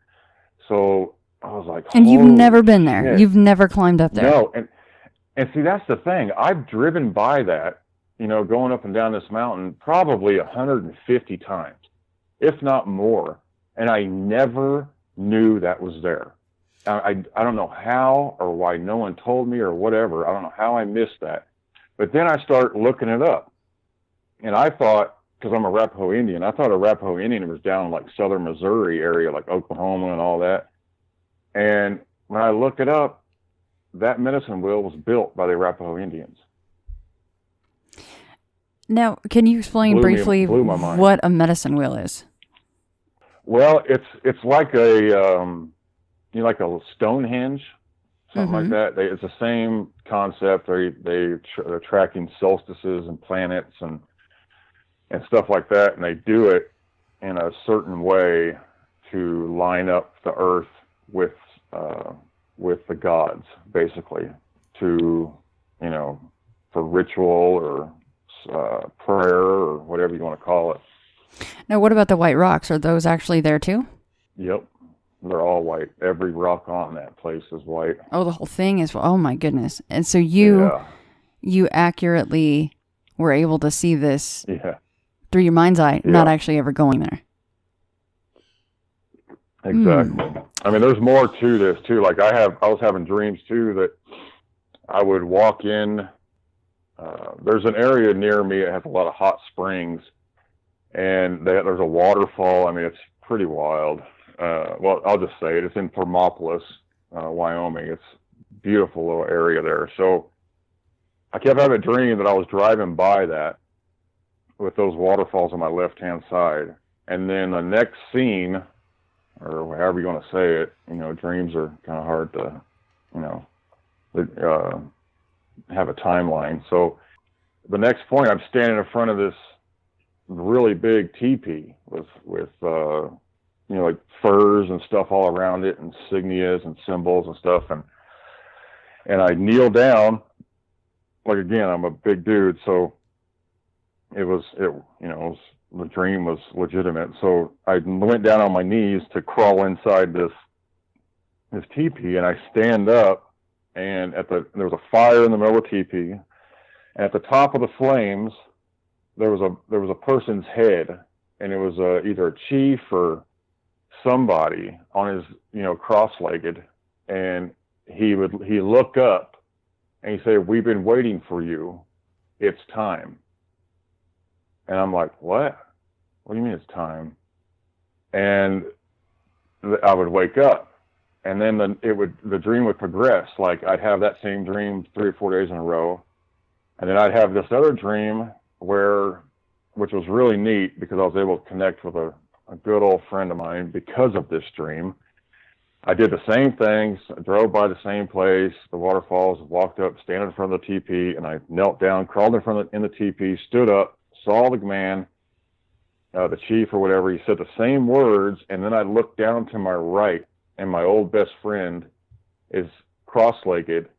So I was like, and you've never been there. Shit. You've never climbed up there. No. And see, that's the thing. I've driven by that, you know, going up and down this mountain probably 150 times, if not more. And I never knew that was there. I don't know how or why no one told me or whatever. I don't know how I missed that. But then I start looking it up. And I thought, because I'm a Arapaho Indian, I thought Arapaho Indian was down in like southern Missouri area, like Oklahoma and all that. And when I looked it up, that medicine wheel was built by the Arapaho Indians. Now, can you explain briefly what a medicine wheel is? Well, it's like like a Stonehenge, something like that. It's the same concept. They're tracking solstices and planets and stuff like that, and they do it in a certain way to line up the earth with the gods, basically, to, you know, for ritual or prayer or whatever you want to call it. Now, what about the white rocks? Are those actually there too? Yep. They're all white. Every rock on that place is white. Oh, the whole thing is, oh my goodness. And so you accurately were able to see this through your mind's eye, not actually ever going there. Exactly. I mean, there's more to this too. Like I was having dreams too that I would walk in. There's an area near me that has a lot of hot springs, and there's a waterfall. I mean, it's pretty wild. well, I'll just say it. It's in Thermopolis, Wyoming. It's a beautiful little area there. So I kept having a dream that I was driving by that with those waterfalls on my left-hand side. And then the next scene, or however you want to say it, dreams are kind of hard to, have a timeline. So the next point, I'm standing in front of this really big teepee with like furs and stuff all around it, and insignias and symbols and stuff. And I kneel down, like, again, I'm a big dude, so the dream was legitimate. So I went down on my knees to crawl inside this teepee, and I stand up, and there was a fire in the middle of the teepee, and at the top of the flames there was a person's head, and it was either a chief or somebody on his cross-legged, and he look up and he said, "We've been waiting for you. It's time." And I'm like, "What? What do you mean it's time?" And I would wake up, and then the dream would progress. Like, I'd have that same dream 3 or 4 days in a row, and then I'd have this other dream which was really neat, because I was able to connect with a good old friend of mine because of this dream. I did the same things, drove by the same place, the waterfalls, walked up, standing in front of the teepee, and I knelt down, crawled in the teepee, stood up, saw the man, the chief or whatever. He said the same words, and then I looked down to my right, and my old best friend is cross-legged.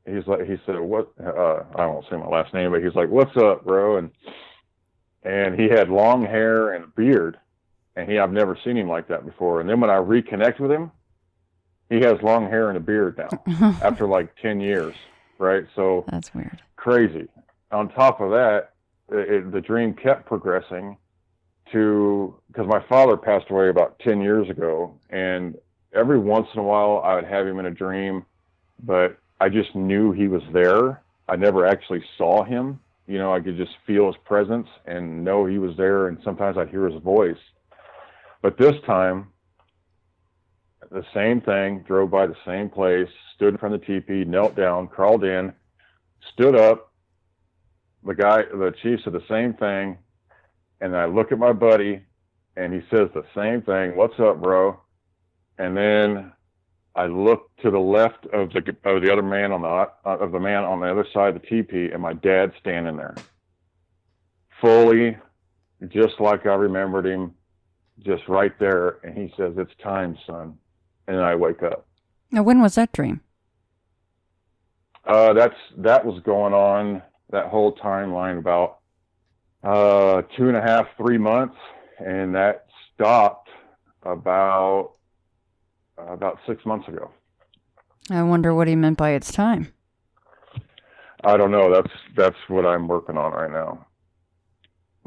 He said, "What?" I won't say my last name, but he's like, "What's up, bro?" And he had long hair and a beard, and I've never seen him like that before. And then when I reconnect with him, he has long hair and a beard now after like 10 years, right? So that's weird. Crazy. On top of that, the dream kept progressing because my father passed away about 10 years ago, and every once in a while I would have him in a dream, but I just knew he was there. I never actually saw him. I could just feel his presence and know he was there, and sometimes I'd hear his voice. But this time, the same thing, drove by the same place, stood in front of the teepee, knelt down, crawled in, stood up. The chief said the same thing, and I look at my buddy, and he says the same thing, "What's up, bro?" And then I look to the left of the other man on the other side of the teepee, and my dad's standing there, fully, just like I remembered him, just right there. And he says, "It's time, son." And then I wake up. Now, when was that dream? That was going on that whole timeline about 2.5, 3 months, and that stopped about 6 months ago. I wonder what he meant by "it's time." I don't know. That's what I'm working on right now.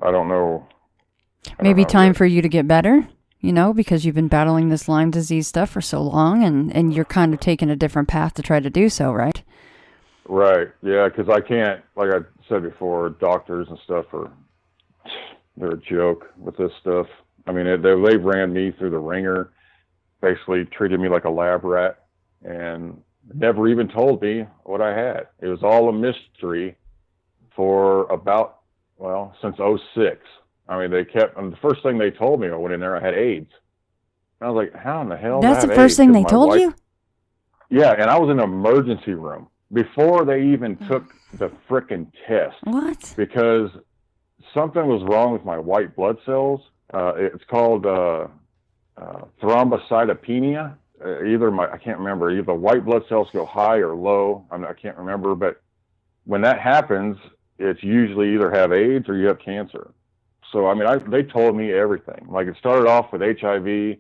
I don't know. Maybe time for you to get better, because you've been battling this Lyme disease stuff for so long, and you're kind of taking a different path to try to do so, right? Right. Yeah, because I can't, like I said before, doctors and stuff they're a joke with this stuff. I mean, they ran me through the ringer, basically treated me like a lab rat, and never even told me what I had. It was all a mystery for since 2006. I mean, and the first thing they told me when I went in there, I had AIDS. And I was like, how in the hell That's did I the have first AIDS? thing they told you? Yeah, and I was in an emergency room before they even took the frickin' test. What? Because something was wrong with my white blood cells. It's called thrombocytopenia. I can't remember. Either the white blood cells go high or low. I can't remember. But when that happens, it's usually either have AIDS or you have cancer. So, I mean, they told me everything. Like, it started off with HIV,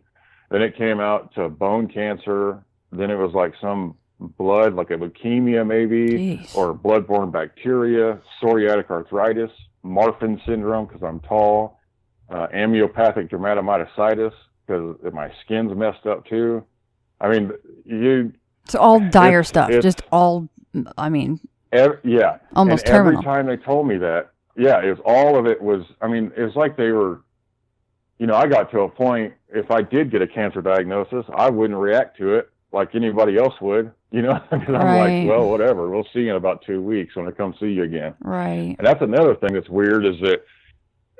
then it came out to bone cancer, then it was like some blood, like a leukemia maybe, Jeez. or blood-borne bacteria, psoriatic arthritis, Marfan syndrome because I'm tall, amyopathic dermatomyositis because my skin's messed up too. I mean, it's all dire stuff. Just all, I mean, yeah, almost and terminal. Every time they told me that, yeah, all of it was. I mean, it was like they were I got to a point, if I did get a cancer diagnosis, I wouldn't react to it like anybody else would, because I'm like, well, whatever, we'll see you in about 2 weeks when I come see you again. Right. And that's another thing that's weird, is that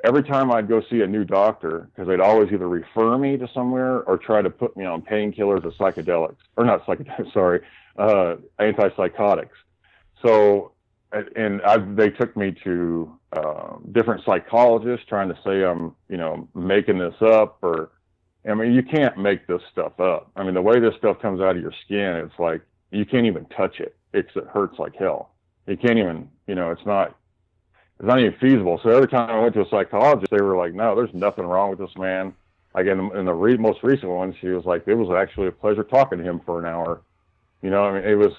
every time I'd go see a new doctor, because they'd always either refer me to somewhere or try to put me on painkillers or psychedelics, or not psychedelics, sorry, antipsychotics. So, and they took me to different psychologists trying to say I'm, making this up, or, you can't make this stuff up. The way this stuff comes out of your skin, it's like, you can't even touch it. It hurts like hell. You can't even, it's not even feasible. So every time I went to a psychologist, they were like, no, there's nothing wrong with this man. Like in the most recent one, she was like, it was actually a pleasure talking to him for an hour. It was.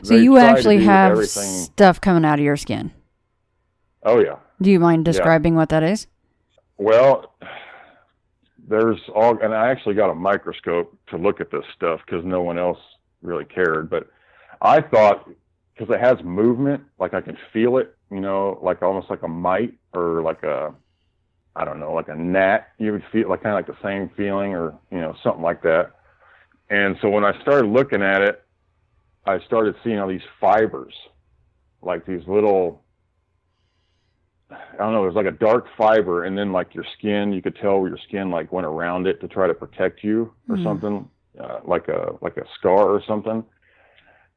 So you actually have stuff coming out of your skin? Oh, yeah. Do you mind describing what that is? Well, and I actually got a microscope to look at this stuff because no one else really cared. But I thought, because it has movement, like I can feel it, like almost like a mite, or like like a gnat. You would feel like kind of like the same feeling, or, something like that. And so when I started looking at it, I started seeing all these fibers, like these little, I don't know, there's like a dark fiber, and then like your skin, you could tell where your skin like went around it to try to protect you or something, like a scar or something.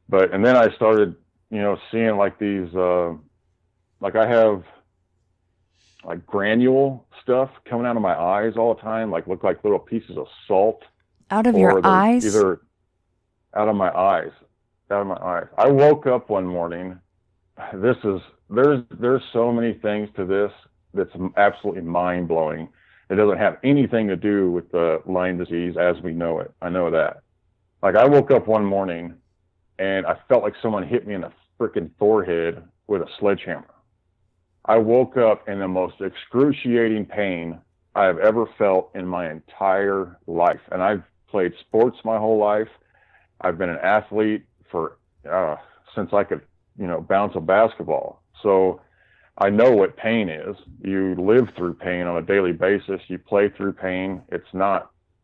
And then I started, seeing like these, like I have like granule stuff coming out of my eyes all the time, like look like little pieces of salt. Out of your eyes? Either out of my eyes. I woke up one morning. There's so many things to this that's absolutely mind blowing. It doesn't have anything to do with the Lyme disease as we know it. I know that. Like I woke up one morning and I felt like someone hit me in the freaking forehead with a sledgehammer. I woke up in the most excruciating pain I have ever felt in my entire life. And I've played sports my whole life. I've been an athlete for since I could, bounce a basketball. So I know what pain is. You live through pain on a daily basis. You play through pain.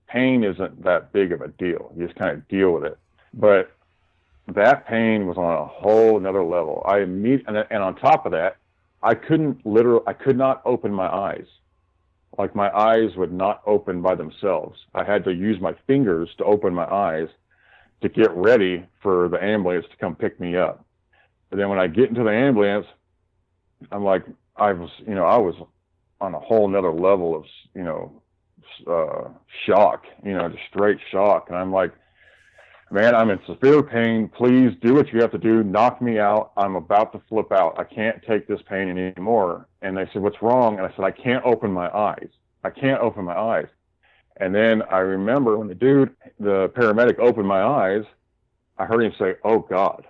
Pain isn't that big of a deal. You just kind of deal with it. But that pain was on a whole another level. And on top of that, I could not open my eyes. Like my eyes would not open by themselves. I had to use my fingers to open my eyes to get ready for the ambulance to come pick me up. But then when I get into the ambulance, I'm like, I was on a whole nother level of, shock, just straight shock. And I'm like, man, I'm in severe pain. Please do what you have to do. Knock me out. I'm about to flip out. I can't take this pain anymore. And they said, what's wrong? And I said, I can't open my eyes. And then I remember when the paramedic opened my eyes, I heard him say, oh God.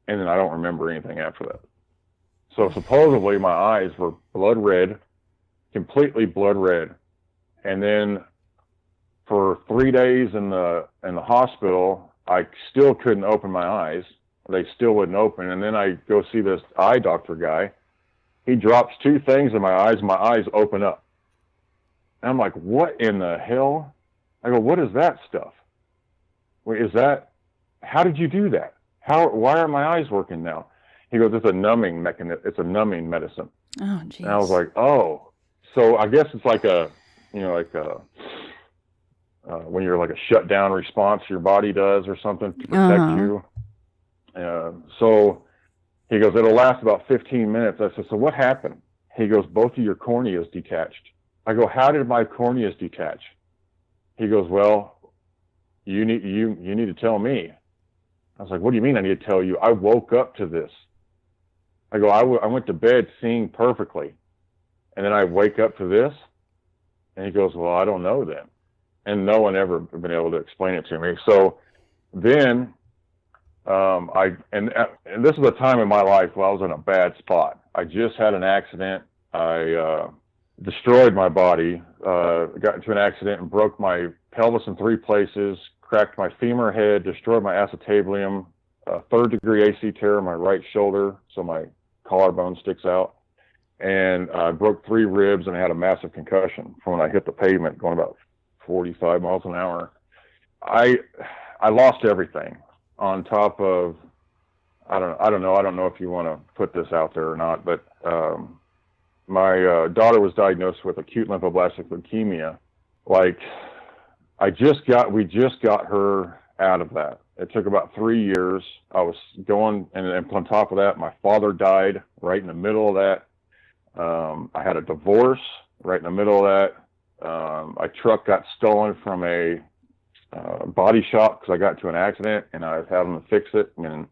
And then I don't remember anything after that. So supposedly my eyes were blood red, completely blood red. And then for 3 days in the hospital, I still couldn't open my eyes. They still wouldn't open. And then I go see this eye doctor guy. He drops 2 things in my eyes open up. And I'm like, what in the hell? I go, what is that stuff? Wait, how did you do that? Why are my eyes working now? He goes, it's a numbing mechanism. It's a numbing medicine. Oh, geez. And I was like, oh, so I guess it's like when you're like a shutdown response your body does or something to protect you. So he goes, it'll last about 15 minutes. I said, so what happened? He goes, both of your corneas detached. I go, how did my corneas detach? He goes, well, you need to tell me. I was like, what do you mean I need to tell you? I woke up to this. I go, I went to bed seeing perfectly. And then I wake up to this. And he goes, well, I don't know then. And no one ever been able to explain it to me. So then and this is a time in my life where I was in a bad spot. I just had an accident. I destroyed my body, got into an accident and broke my pelvis in 3 places, cracked my femur head, destroyed my acetabular, 3rd-degree AC tear in my right shoulder, so my collarbone sticks out. and I broke 3 ribs and I had a massive concussion from when I hit the pavement going about 45 miles an hour. I lost everything on top of, I don't know if you want to put this out there or not, but my daughter was diagnosed with acute lymphoblastic leukemia. Like, we just got her out of that. It took about 3 years. I was going, and on top of that, my father died right in the middle of that. I had a divorce right in the middle of that. My truck got stolen from a body shop because I got into an accident and I was having to fix it, and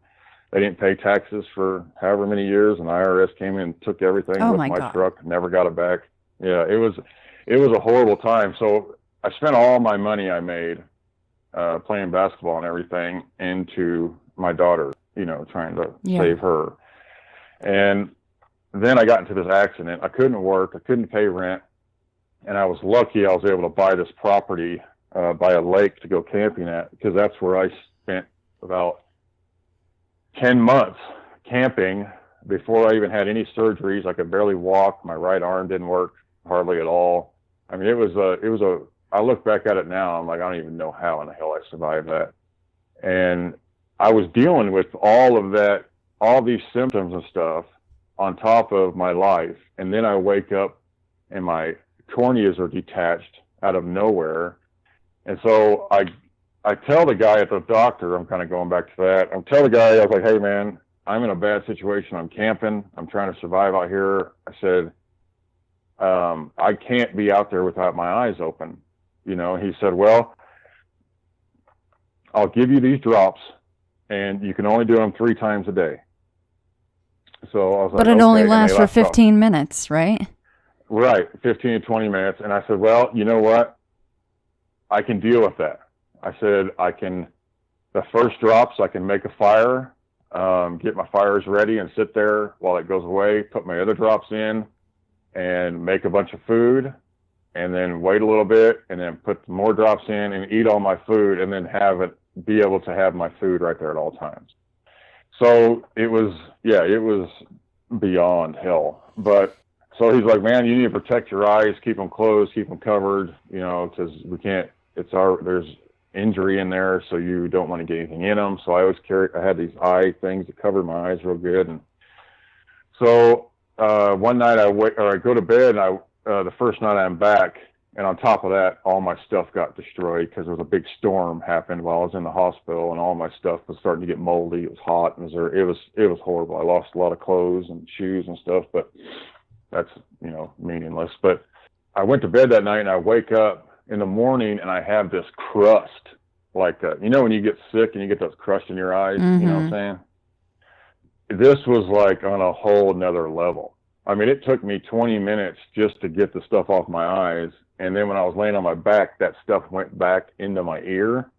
they didn't pay taxes for however many years, and the IRS came in and took everything with my truck, never got it back. Yeah, it was a horrible time. So I spent all my money I made playing basketball and everything into my daughter, trying to save her. And then I got into this accident. I couldn't work. I couldn't pay rent. And I was lucky I was able to buy this property by a lake to go camping at, because that's where I spent about 10 months camping before I even had any surgeries. I could barely walk. My right arm didn't work hardly at all. I mean, I look back at it now, I'm like, I don't even know how in the hell I survived that. And I was dealing with all of that, all these symptoms and stuff on top of my life. And then I wake up and my corneas are detached out of nowhere. And so I tell the guy at the doctor, I'm kind of going back to that. I tell the guy, I was like, hey man, I'm in a bad situation. I'm camping. I'm trying to survive out here. I said, I can't be out there without my eyes open. He said, well, I'll give you these drops and you can only do them 3 times a day. So I was like, but it only lasts for 15 minutes, right? Right. 15 to 20 minutes. And I said, well, you know what? I can deal with that. I said, the first drops, I can make a fire, get my fires ready and sit there while it goes away, put my other drops in and make a bunch of food, and then wait a little bit and then put more drops in and eat all my food, and then be able to have my food right there at all times. So it was beyond hell. But so he's like, man, you need to protect your eyes, keep them closed, keep them covered, because there's injury in there, so you don't want to get anything in them. So I had these eye things that covered my eyes real good. And so one night I go to bed, and the first night I'm back, and on top of that, all my stuff got destroyed because there was a big storm happened while I was in the hospital, and all my stuff was starting to get moldy. It was hot, and it was horrible. I lost a lot of clothes and shoes and stuff, but that's meaningless. But I went to bed that night, and I wake up in the morning and I have this crust, like when you get sick and you get those crust in your eyes. Mm-hmm. You know what I'm saying? This was like on a whole nother level. I mean, it took me 20 minutes just to get the stuff off my eyes. And then when I was laying on my back, that stuff went back into my ear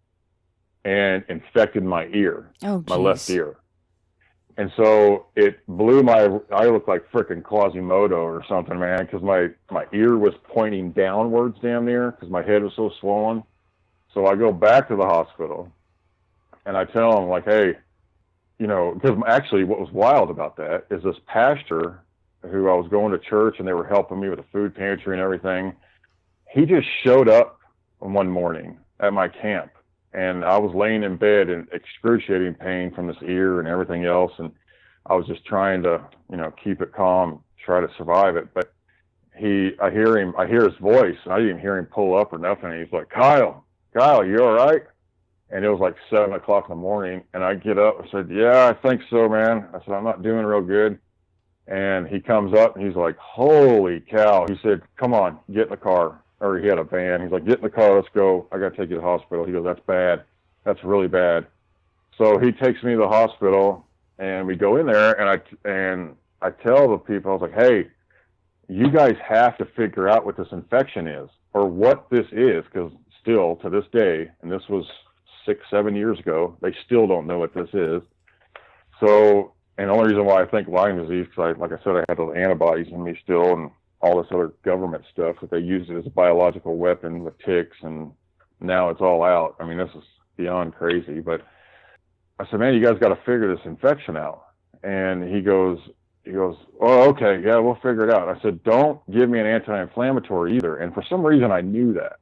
and infected my ear, my left ear. And so it blew I looked like frickin' Quasimodo or something, man, because my ear was pointing downwards damn near because my head was so swollen. So I go back to the hospital and I tell them, like, hey, because actually what was wild about that is this pastor who I was going to church and they were helping me with the food pantry and everything. He just showed up one morning at my camp. And I was laying in bed in excruciating pain from this ear and everything else. And I was just trying to, keep it calm, try to survive it. But I hear his voice. And I didn't even hear him pull up or nothing. And he's like, Kyle, you all right? And it was like 7 o'clock in the morning. And I get up. I said, yeah, I think so, man. I said, I'm not doing real good. And he comes up and he's like, holy cow. He said, come on, get in the car. Or he had a van. He's like, get in the car, let's go. I got to take you to the hospital. He goes, that's bad. That's really bad. So he takes me to the hospital and we go in there and I tell the people, I was like, hey, you guys have to figure out what this infection is or what this is. Because still to this day, and this was 6-7 years ago, they still don't know what this is. So, and the only reason why I think Lyme disease, because like I said, I had those antibodies in me still, and all this other government stuff that they use it as a biological weapon with ticks, and now it's all out. I mean, this is beyond crazy. But I said, man, you guys got to figure this infection out. And he goes, he goes, oh, okay, yeah, we'll figure it out. I said, don't give me an anti-inflammatory either. And for some reason, I knew that.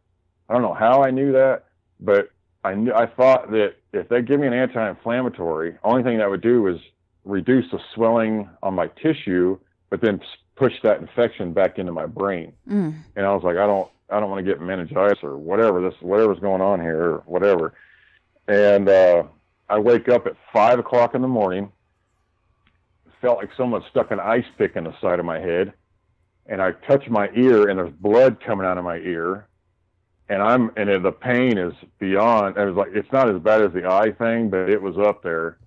I don't know how I knew that, but I thought that if they give me an anti-inflammatory, only thing that would do is reduce the swelling on my tissue, but then push that infection back into my brain. And I was like, I don't want to get meningitis or whatever's going on here or whatever. And I wake up at 5 o'clock in the morning, felt like someone stuck an ice pick in the side of my head, and I touch my ear and there's blood coming out of my ear. And the pain is beyond. It was like, it's not as bad as the eye thing, but it was up there.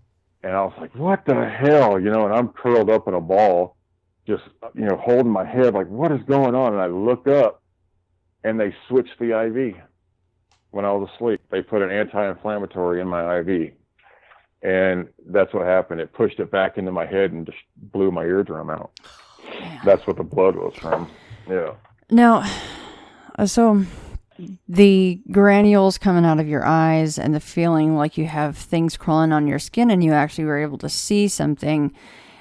And I was like, what the hell, And I'm curled up in a ball, just, holding my head, like, what is going on? And I look up, and they switched the IV when I was asleep. They put an anti-inflammatory in my IV. And that's what happened. It pushed it back into my head and just blew my eardrum out. Man. That's what the blood was from. Yeah. Now, so the granules coming out of your eyes and the feeling like you have things crawling on your skin and you actually were able to see something.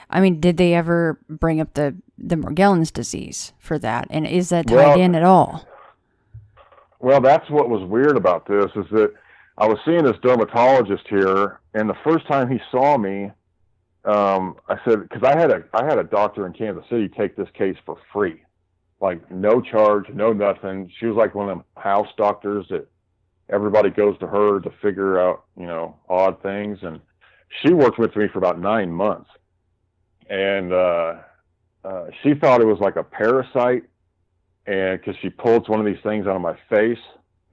I mean, did they ever bring up the Morgellons disease for that? And is that tied in at all? Well, that's what was weird about this, is that I was seeing this dermatologist here, and the first time he saw me, I said, because I had a doctor in Kansas City take this case for free. Like, no charge, no nothing. She was like one of them house doctors that everybody goes to her to figure out, odd things. And she worked with me for about 9 months. And she thought it was like a parasite, and because she pulled one of these things out of my face,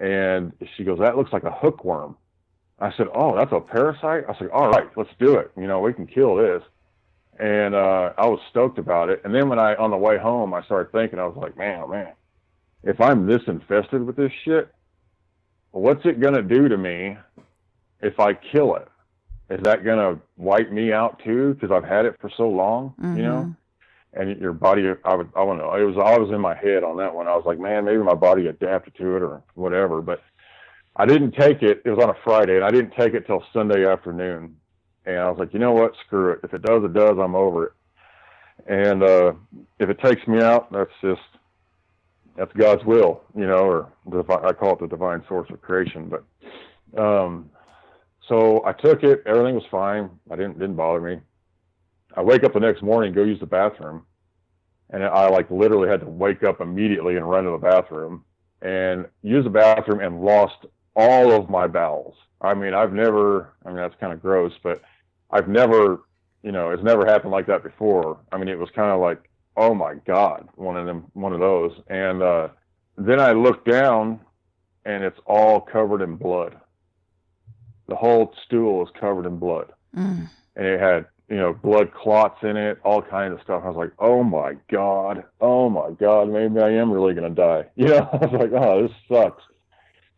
and she goes, that looks like a hookworm. I said, oh, that's a parasite? I said, all right, let's do it. We can kill this. And I was stoked about it. And then on the way home, I started thinking, I was like, man, if I'm this infested with this shit, what's it going to do to me if I kill it? Is that going to wipe me out too? Because I've had it for so long, And your body, I don't know. It was always in my head on that one. I was like, man, maybe my body adapted to it or whatever. But I didn't take it. It was on a Friday, and I didn't take it till Sunday afternoon. And I was like, you know what? Screw it. If it does, it does. I'm over it. And if it takes me out, that's God's will, or I call it the divine source of creation. But so I took it. Everything was fine. Didn't bother me. I wake up the next morning, go use the bathroom, and I literally had to wake up immediately and run to the bathroom and use the bathroom and lost all of my bowels. I mean, that's kind of gross, but I've never, it's never happened like that before. I mean, it was kind of like, oh my God, one of those. And then I looked down, and it's all covered in blood. The whole stool is covered in blood. And it had, blood clots in it, all kinds of stuff. I was like, oh my God, maybe I am really going to die. I was like, oh, this sucks.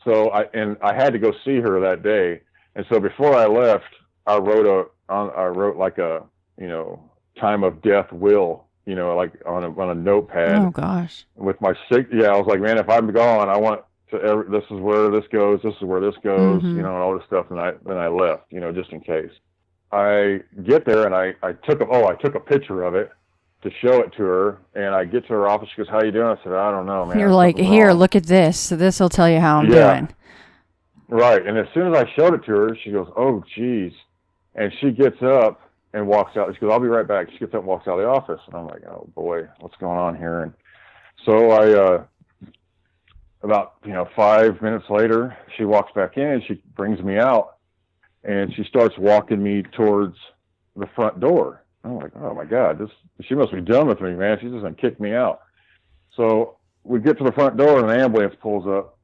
So I had to go see her that day. And so before I left, I wrote like a, time of death will, like on a notepad. Oh gosh. With my I was like, man, if I'm gone, I want to, this is where this goes. This is where this goes, and all this stuff. And then I left, just in case. I get there and I took a picture of it to show it to her, and I get to her office. She goes, how you doing? I said, I don't know, man. You're like, here, look at this. So this will tell you how I'm doing. Right. And as soon as I showed it to her, she goes, oh, geez. And she gets up and walks out. She goes, I'll be right back. She gets up and walks out of the office. And I'm like, oh, boy, what's going on here? And so about 5 minutes later, she walks back in and she brings me out. And she starts walking me towards the front door. I'm like, oh my God, she must be done with me, man. She's just gonna kick me out. So we get to the front door and an ambulance pulls up.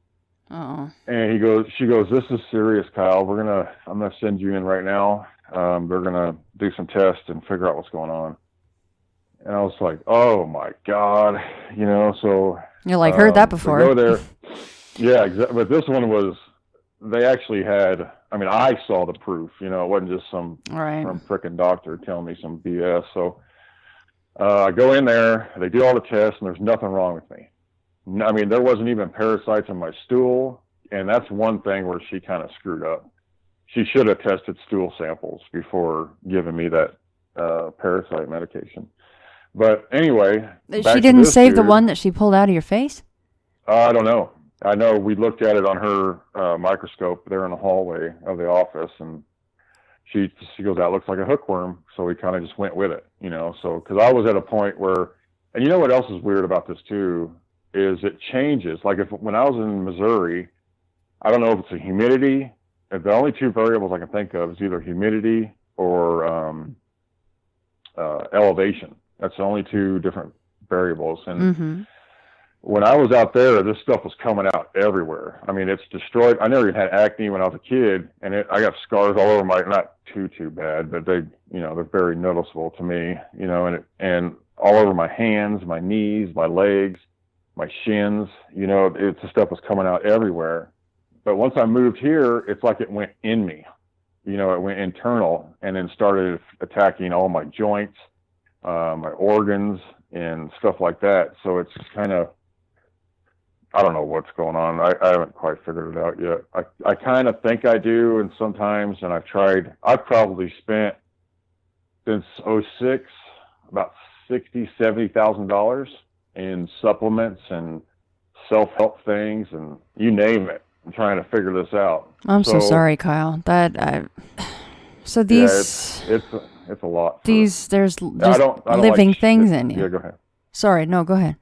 Oh. And she goes, this is serious, Kyle. I'm gonna send you in right now. They're gonna do some tests and figure out what's going on. And I was like, oh my God, so. You're like, heard that before. Go there. Yeah, exactly. But this one they actually had, I saw the proof, it wasn't just some frickin' doctor telling me some BS. So I go in there, they do all the tests, and there's nothing wrong with me. There wasn't even parasites in my stool, and that's one thing where she kind of screwed up. She should have tested stool samples before giving me that parasite medication. But anyway, She didn't save the one that she pulled out of your face? I don't know. I know we looked at it on her microscope there in the hallway of the office, and she goes, that looks like a hookworm. So we kind of just went with it, so because I was at a point where, and you know what else is weird about this too, is it changes. Like when I was in Missouri, I don't know if it's the humidity. The only two variables I can think of is either humidity or elevation. That's the only two different variables. And when I was out there, this stuff was coming out everywhere. I mean, it's destroyed. I never even had acne when I was a kid, and I got scars all over not too bad, but they're very noticeable to me, and all over my hands, my knees, my legs, my shins, the stuff was coming out everywhere. But once I moved here, it's like it went in me, it went internal and then started attacking all my joints, my organs and stuff like that. So it's kind of, I don't know what's going on. I haven't quite figured it out yet. I kind of think I do, and sometimes, and I've probably spent since '06 about $60,000-$70,000 in supplements and self-help things and you name it. I'm trying to figure this out. I'm so sorry, Kyle. So these, yeah, it's a lot. There's just I don't living like things in you. Yeah, go ahead. Sorry, no, go ahead.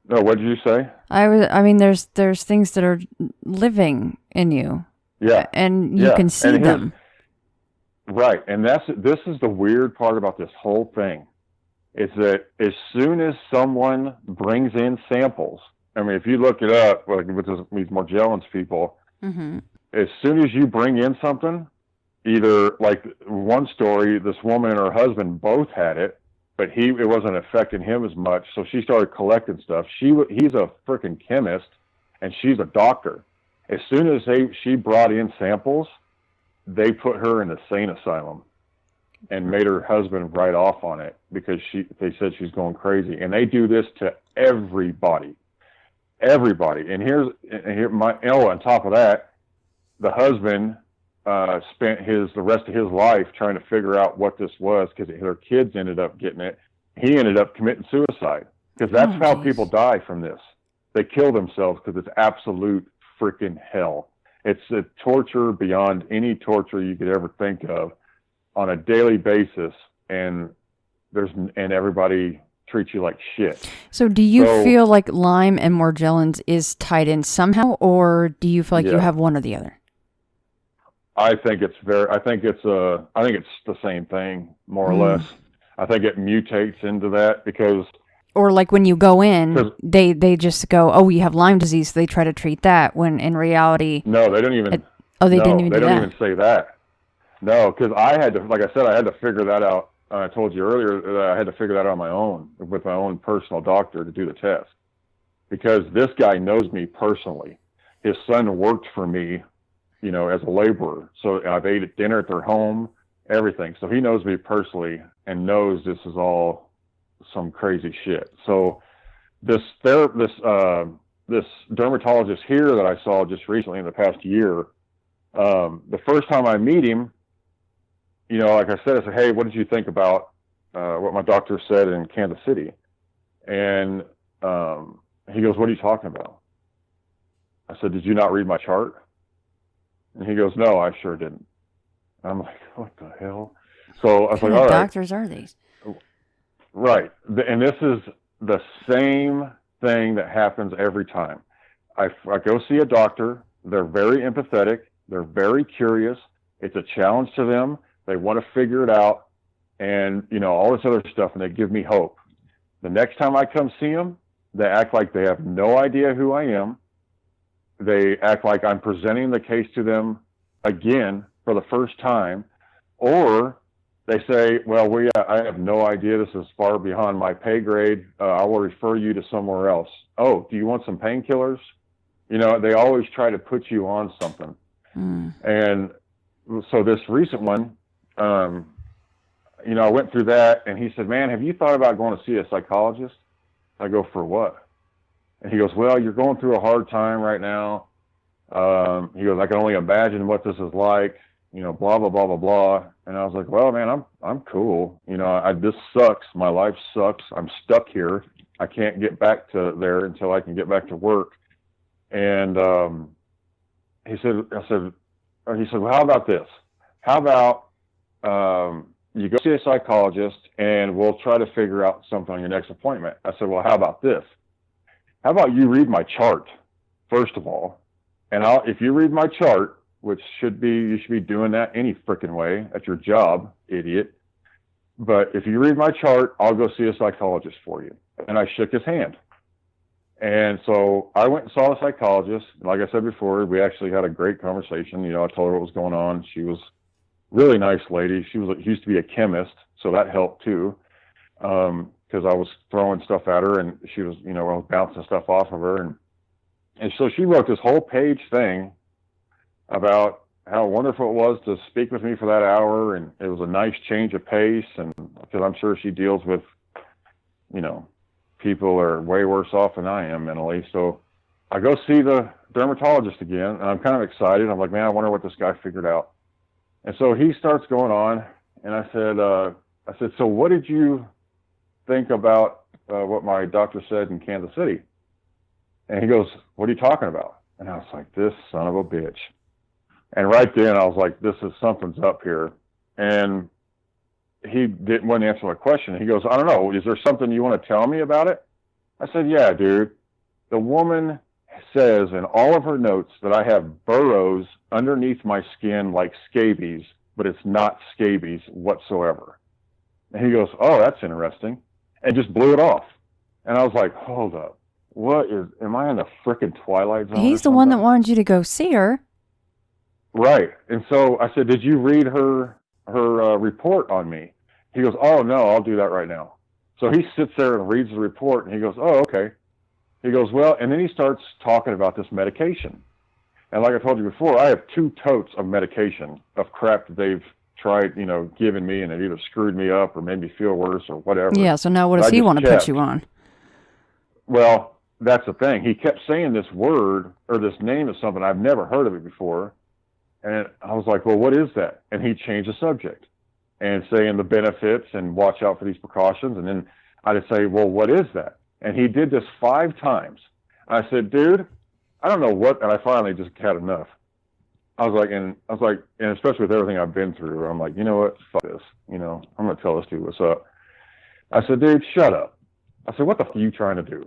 No, what did you say? I mean, there's things that are living in you. Yeah. And you can see them. Right. And this is the weird part about this whole thing, is that as soon as someone brings in samples, I mean, if you look it up, like with these Morgellons people, as soon as you bring in something, either like one story, this woman and her husband both had it, but it wasn't affecting him as much. So she started collecting stuff. He's a freaking chemist and she's a doctor. As soon as she brought in samples, they put her in the sane asylum and made her husband write off on it because they said she's going crazy. And they do this to everybody. And on top of that, the husband spent the rest of his life trying to figure out what this was because their kids ended up getting it. He ended up committing suicide because that's how people die from this. They kill themselves because it's absolute freaking hell. It's a torture beyond any torture you could ever think of on a daily basis, and everybody treats you like shit. So do you feel like Lyme and Morgellons is tied in somehow, or do you feel like you have one or the other? I think it's the same thing, more or less. I think it mutates into that because... Or like when you go in, they just go, oh, you have Lyme disease, so they try to treat that, when in reality... No, they don't even... they don't even say that. No, because I had to figure that out. I told you earlier that I had to figure that out on my own, with my own personal doctor to do the test. Because this guy knows me personally. His son worked for me, as a laborer. So I've ate at dinner at their home, everything. So he knows me personally and knows this is all some crazy shit. So this dermatologist here that I saw just recently in the past year, the first time I meet him, like I said, hey, what did you think about what my doctor said in Kansas City? And he goes, what are you talking about? I said, did you not read my chart? And he goes, no, I sure didn't. I'm like, what the hell? So I was like, all right. What doctors are these? Right. And this is the same thing that happens every time. I go see a doctor. They're very empathetic. They're very curious. It's a challenge to them. They want to figure it out and, all this other stuff, and they give me hope. The next time I come see them, they act like they have no idea who I am. They act like I'm presenting the case to them again for the first time, or they say, well, I have no idea. This is far beyond my pay grade. I will refer you to somewhere else. Oh, do you want some painkillers? They always try to put you on something. And so this recent one, I went through that, and he said, man, have you thought about going to see a psychologist? I go, for what? And he goes, well, you're going through a hard time right now. He goes, I can only imagine what this is like. blah, blah, blah, blah, blah. And I was like, well, man, I'm cool. This sucks. My life sucks. I'm stuck here. I can't get back to there until I can get back to work. And he said, well, how about this? How about you go see a psychologist and we'll try to figure out something on your next appointment. I said, well, how about this? How about you read my chart, first of all? And if you read my chart, which you should be doing that any freaking way at your job, idiot. But if you read my chart, I'll go see a psychologist for you. And I shook his hand. And so I went and saw a psychologist. Like I said before, we actually had a great conversation. I told her what was going on. She was a really nice lady. She used to be a chemist, so that helped too. Because I was throwing stuff at her, and she was, I was bouncing stuff off of her. And so she wrote this whole page thing about how wonderful it was to speak with me for that hour, and it was a nice change of pace, and because I'm sure she deals with, people are way worse off than I am mentally. So I go see the dermatologist again, and I'm kind of excited. I'm like, man, I wonder what this guy figured out. And so he starts going on, and I said, so what did you think about what my doctor said in Kansas City? And he goes, what are you talking about? And I was like, this son of a bitch. And right then I was like, something's up here. And he wouldn't answer my question. He goes, I don't know. Is there something you want to tell me about it? I said, yeah, dude. The woman says in all of her notes that I have burrows underneath my skin like scabies, but it's not scabies whatsoever. And he goes, oh, that's interesting. And just blew it off. And I was like, hold up. Am I in the frickin' Twilight Zone? He's the one that wanted you to go see her. Right. And so I said, did you read her report on me? He goes, oh, no, I'll do that right now. So he sits there and reads the report, and he goes, oh, okay. He goes, well, and then he starts talking about this medication. And like I told you before, I have 2 totes of medication, of crap that they've tried, giving me, and it either screwed me up or made me feel worse or whatever. Yeah, so now what does he want to put you on? Well, that's the thing. He kept saying this word or this name of something. I've never heard of it before. And I was like, well, what is that? And he changed the subject and saying the benefits and watch out for these precautions. And then I just say, well, what is that? And he did this 5 times. I said, dude, I don't know what, and I finally just had enough. I was like, and especially with everything I've been through, I'm like, you know what? Fuck this. I'm going to tell this dude what's up. I said, dude, shut up. I said, what the f*** are you trying to do?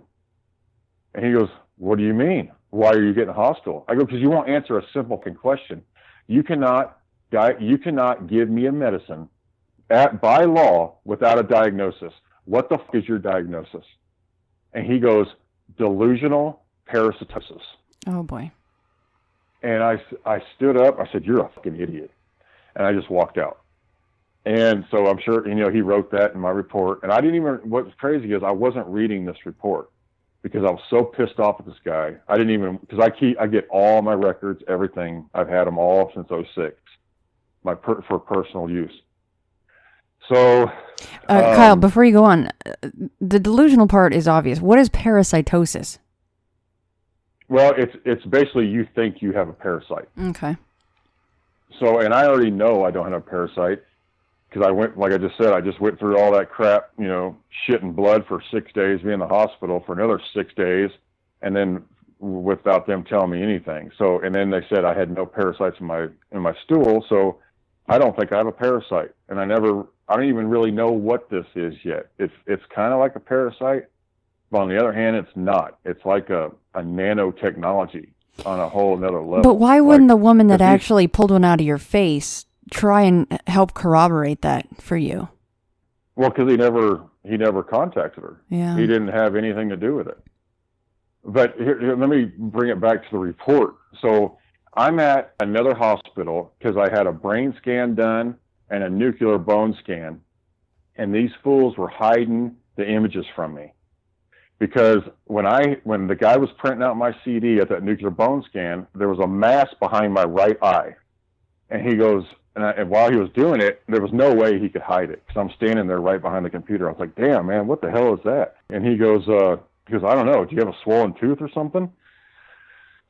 And he goes, what do you mean? Why are you getting hostile? I go, because you won't answer a simple question. You cannot give me a medicine by law without a diagnosis. What the f*** is your diagnosis? And he goes, delusional parasitosis. Oh, boy. And I stood up. I said, you're a fucking idiot. And I just walked out. And so I'm sure, he wrote that in my report. And I didn't even, what's crazy is I wasn't reading this report because I was so pissed off at this guy. I didn't even, because I get all my records, everything. I've had them all since 2006, for personal use. So, Kyle, before you go on, the delusional part is obvious. What is parasitosis? Well, it's basically you think you have a parasite. Okay. So, and I already know I don't have a parasite because I went, like I just said, I just went through all that crap, shit and blood for 6 days, be in the hospital for another 6 days, and then without them telling me anything. So, and then they said I had no parasites in my stool, so I don't think I have a parasite, and I don't even really know what this is yet. It's kind of like a parasite, but on the other hand, it's not. It's like a nanotechnology on a whole another level. But why wouldn't the woman that actually pulled one out of your face try and help corroborate that for you? Well, because he never contacted her. Yeah. He didn't have anything to do with it. But here, let me bring it back to the report. So I'm at another hospital because I had a brain scan done and a nuclear bone scan. And these fools were hiding the images from me. Because when the guy was printing out my CD at that nuclear bone scan, there was a mass behind my right eye. And he goes, and while he was doing it, there was no way he could hide it because I'm standing there right behind the computer. I was like, damn, man, what the hell is that? And he goes, I don't know, do you have a swollen tooth or something?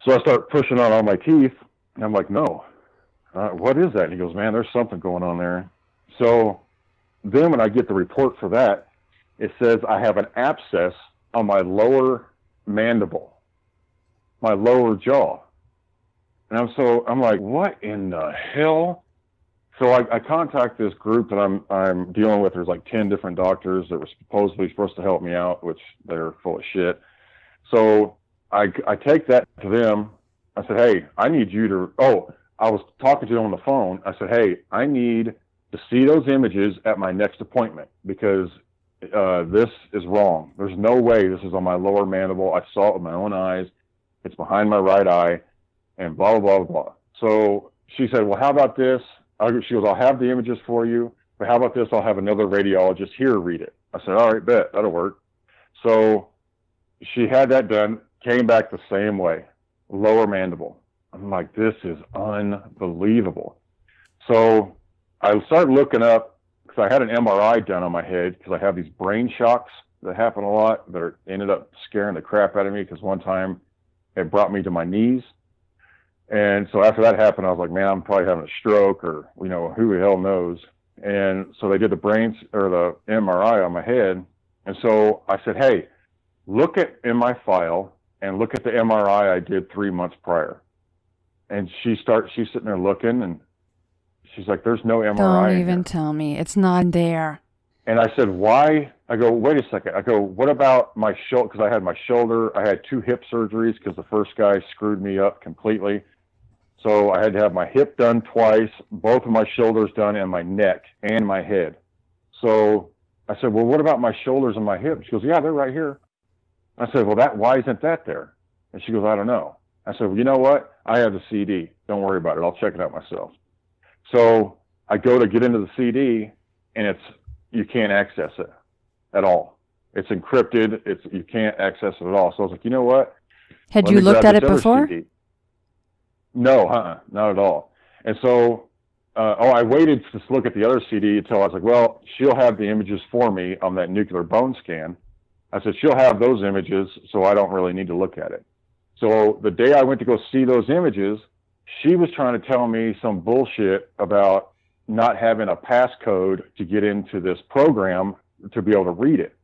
So I start pushing on all my teeth, and I'm like, no. what is that? And he goes, man, there's something going on there. So then when I get the report for that, it says I have an abscess on my lower mandible, my lower jaw. And I'm like, what in the hell? So I contact this group that I'm dealing with. There's like 10 different doctors that were supposedly supposed to help me out, which they're full of shit. So I take that to them. I said, hey, I need you to, I was talking to them on the phone. I said, hey, I need to see those images at my next appointment because this is wrong. There's no way this is on my lower mandible. I saw it with my own eyes. It's behind my right eye and blah, blah, blah, blah. So she said, well, how about this? She goes, I'll have the images for you, but how about this? I'll have another radiologist here read it. I said, all right, bet, that'll work. So she had that done, came back the same way, lower mandible. I'm like, this is unbelievable. So I started looking up, because I had an MRI done on my head, because I have these brain shocks that happen a lot that ended up scaring the crap out of me, because one time it brought me to my knees. And so after that happened, I was like, man, I'm probably having a stroke or, who the hell knows. And so they did the MRI on my head. And so I said, hey, look in my file and look at the MRI I did 3 months prior. And she's sitting there looking and she's like, there's no MRI. Don't even tell me. It's not there. And I said, why? I go, wait a second. I go, what about my shoulder? Because I had my shoulder. I had 2 hip surgeries because the first guy screwed me up completely. So I had to have my hip done twice, both of my shoulders done, and my neck and my head. So I said, well, what about my shoulders and my hips? She goes, yeah, they're right here. I said, well, why isn't that there? And she goes, I don't know. I said, well, you know what? I have the CD. Don't worry about it. I'll check it out myself. So I go to get into the CD, and you can't access it at all. It's encrypted. You can't access it at all. So I was like, you know what? Had you looked at it before? CD. No, not at all. And so, I waited to look at the other CD until I was like, well, she'll have the images for me on that nuclear bone scan. I said, she'll have those images, so I don't really need to look at it. So the day I went to go see those images, she was trying to tell me some bullshit about not having a passcode to get into this program to be able to read it.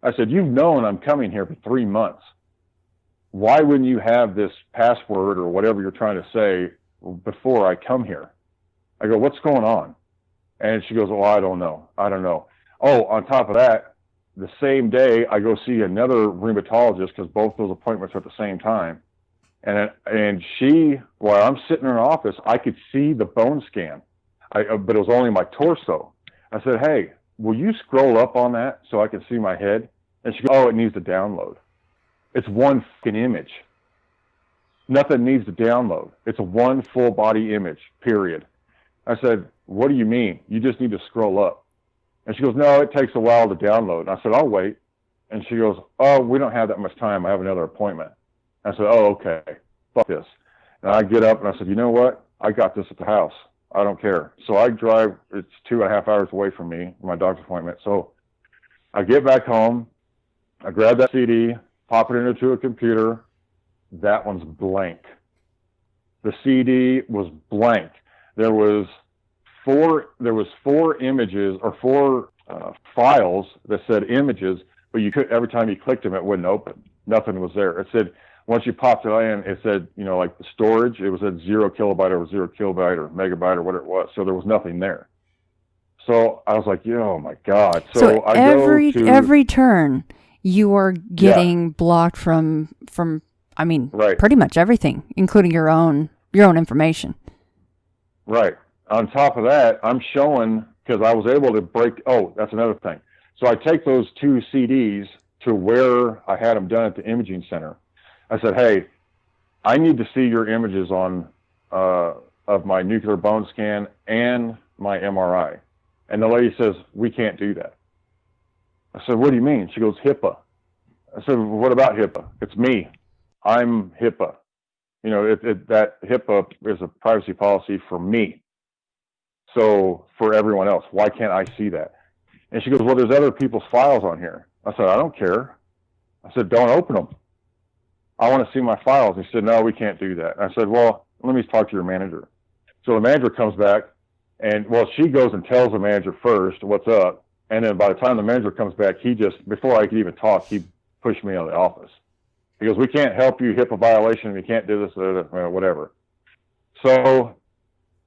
I said, you've known I'm coming here for 3 months. Why wouldn't you have this password or whatever you're trying to say before I come here? I go, what's going on? And she goes, well, I don't know. Oh, on top of that, the same day I go see another rheumatologist because both those appointments are at the same time. And she, while I'm sitting in her office, I could see the bone scan, but it was only my torso. I said, hey, will you scroll up on that so I can see my head? And she goes, oh, it needs to download. It's one fucking image. Nothing needs to download. It's a one full body image, period. I said, what do you mean? You just need to scroll up. And she goes, no, it takes a while to download. And I said, I'll wait. And she goes, oh, we don't have that much time. I have another appointment. I said, oh, okay. Fuck this. And I get up and I said, you know what? I got this at the house. I don't care. So I drive, it's 2.5 hours away from me, my doctor's appointment. So I get back home. I grab that CD, pop it into a computer. That one's blank. The CD was blank. There was four images or four files that said images, but you could, every time you clicked them, it wouldn't open. Nothing was there. It said, once you popped it in, it said, like the storage, it was at 0 kilobyte or 0 kilobyte or megabyte or whatever it was. So there was nothing there. So I was like, oh my God. So every turn you are getting blocked from right. Pretty much everything, including your own information. Right. On top of that, I'm showing, because I was able to that's another thing. So I take those 2 CDs to where I had them done at the imaging center. I said, hey, I need to see your images of my nuclear bone scan and my MRI. And the lady says, we can't do that. I said, what do you mean? She goes, HIPAA. I said, well, what about HIPAA? It's me. I'm HIPAA. That HIPAA is a privacy policy for me. So for everyone else, why can't I see that? And she goes, well, there's other people's files on here. I said, I don't care. I said, don't open them. I want to see my files. And she said, no, we can't do that. And I said, well, let me talk to your manager. So the manager comes back, and, well, she goes and tells the manager first what's up. And then by the time the manager comes back, before I could even talk, he pushed me out of the office. He goes, we can't help you, HIPAA violation, we can't do this, whatever. So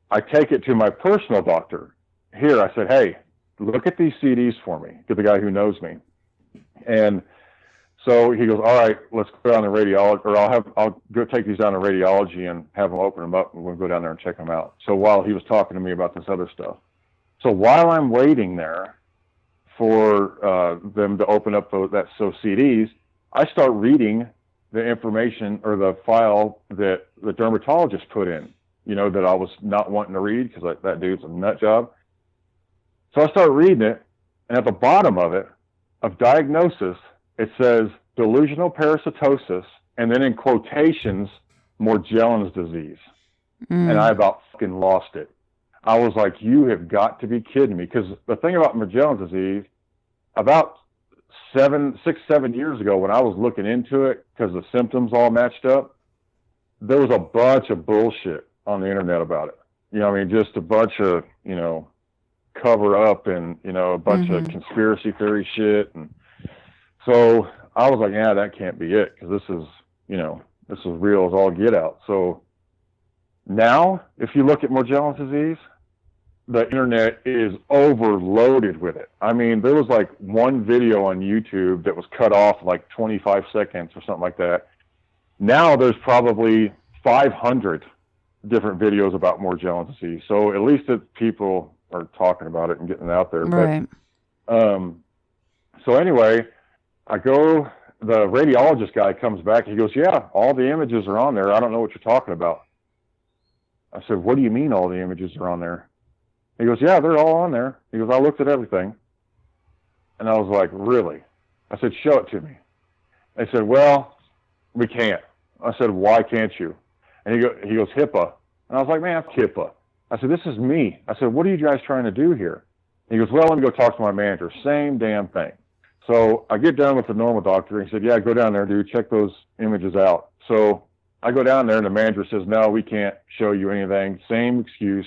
I take it to my personal doctor. Here, I said, hey, look at these CDs for me, to the guy who knows me. And so he goes, all right, let's go down to radiology, or I'll go take these down to radiology and have them open them up, and we'll go down there and check them out. So while he was talking to me about this other stuff. So while I'm waiting there for them to open up those CDs, I start reading the information or the file that the dermatologist put in, that I was not wanting to read because that dude's a nut job. So I start reading it, and at the bottom of it, of diagnosis, it says delusional parasitosis, and then in quotations, Morgellons disease. And I about fucking lost it. I was like, you have got to be kidding me. Because the thing about Morgellons disease, about 7 years ago, when I was looking into it, because the symptoms all matched up, there was a bunch of bullshit on the internet about it. Just a bunch of, cover up and, a bunch of conspiracy theory shit. And so I was like, yeah, that can't be it. Because this is real as all get out. So now, if you look at Morgellons disease, the internet is overloaded with it. There was like one video on YouTube that was cut off like 25 seconds or something like that. Now there's probably 500 different videos about Morgellons disease. So at least people are talking about it and getting it out there. Right. But, so anyway, the radiologist guy comes back. He goes, yeah, all the images are on there. I don't know what you're talking about. I said, what do you mean all the images are on there? He goes, yeah, they're all on there. He goes, I looked at everything. And I was like, really? I said, show it to me. They said, well, we can't. I said, why can't you? And he goes, HIPAA. And I was like, man, it's HIPAA. I said, this is me. I said, what are you guys trying to do here? He goes, well, let me go talk to my manager. Same damn thing. So I get done with the normal doctor. And he said, yeah, go down there, dude. Check those images out. So I go down there, and the manager says, no, we can't show you anything. Same excuse.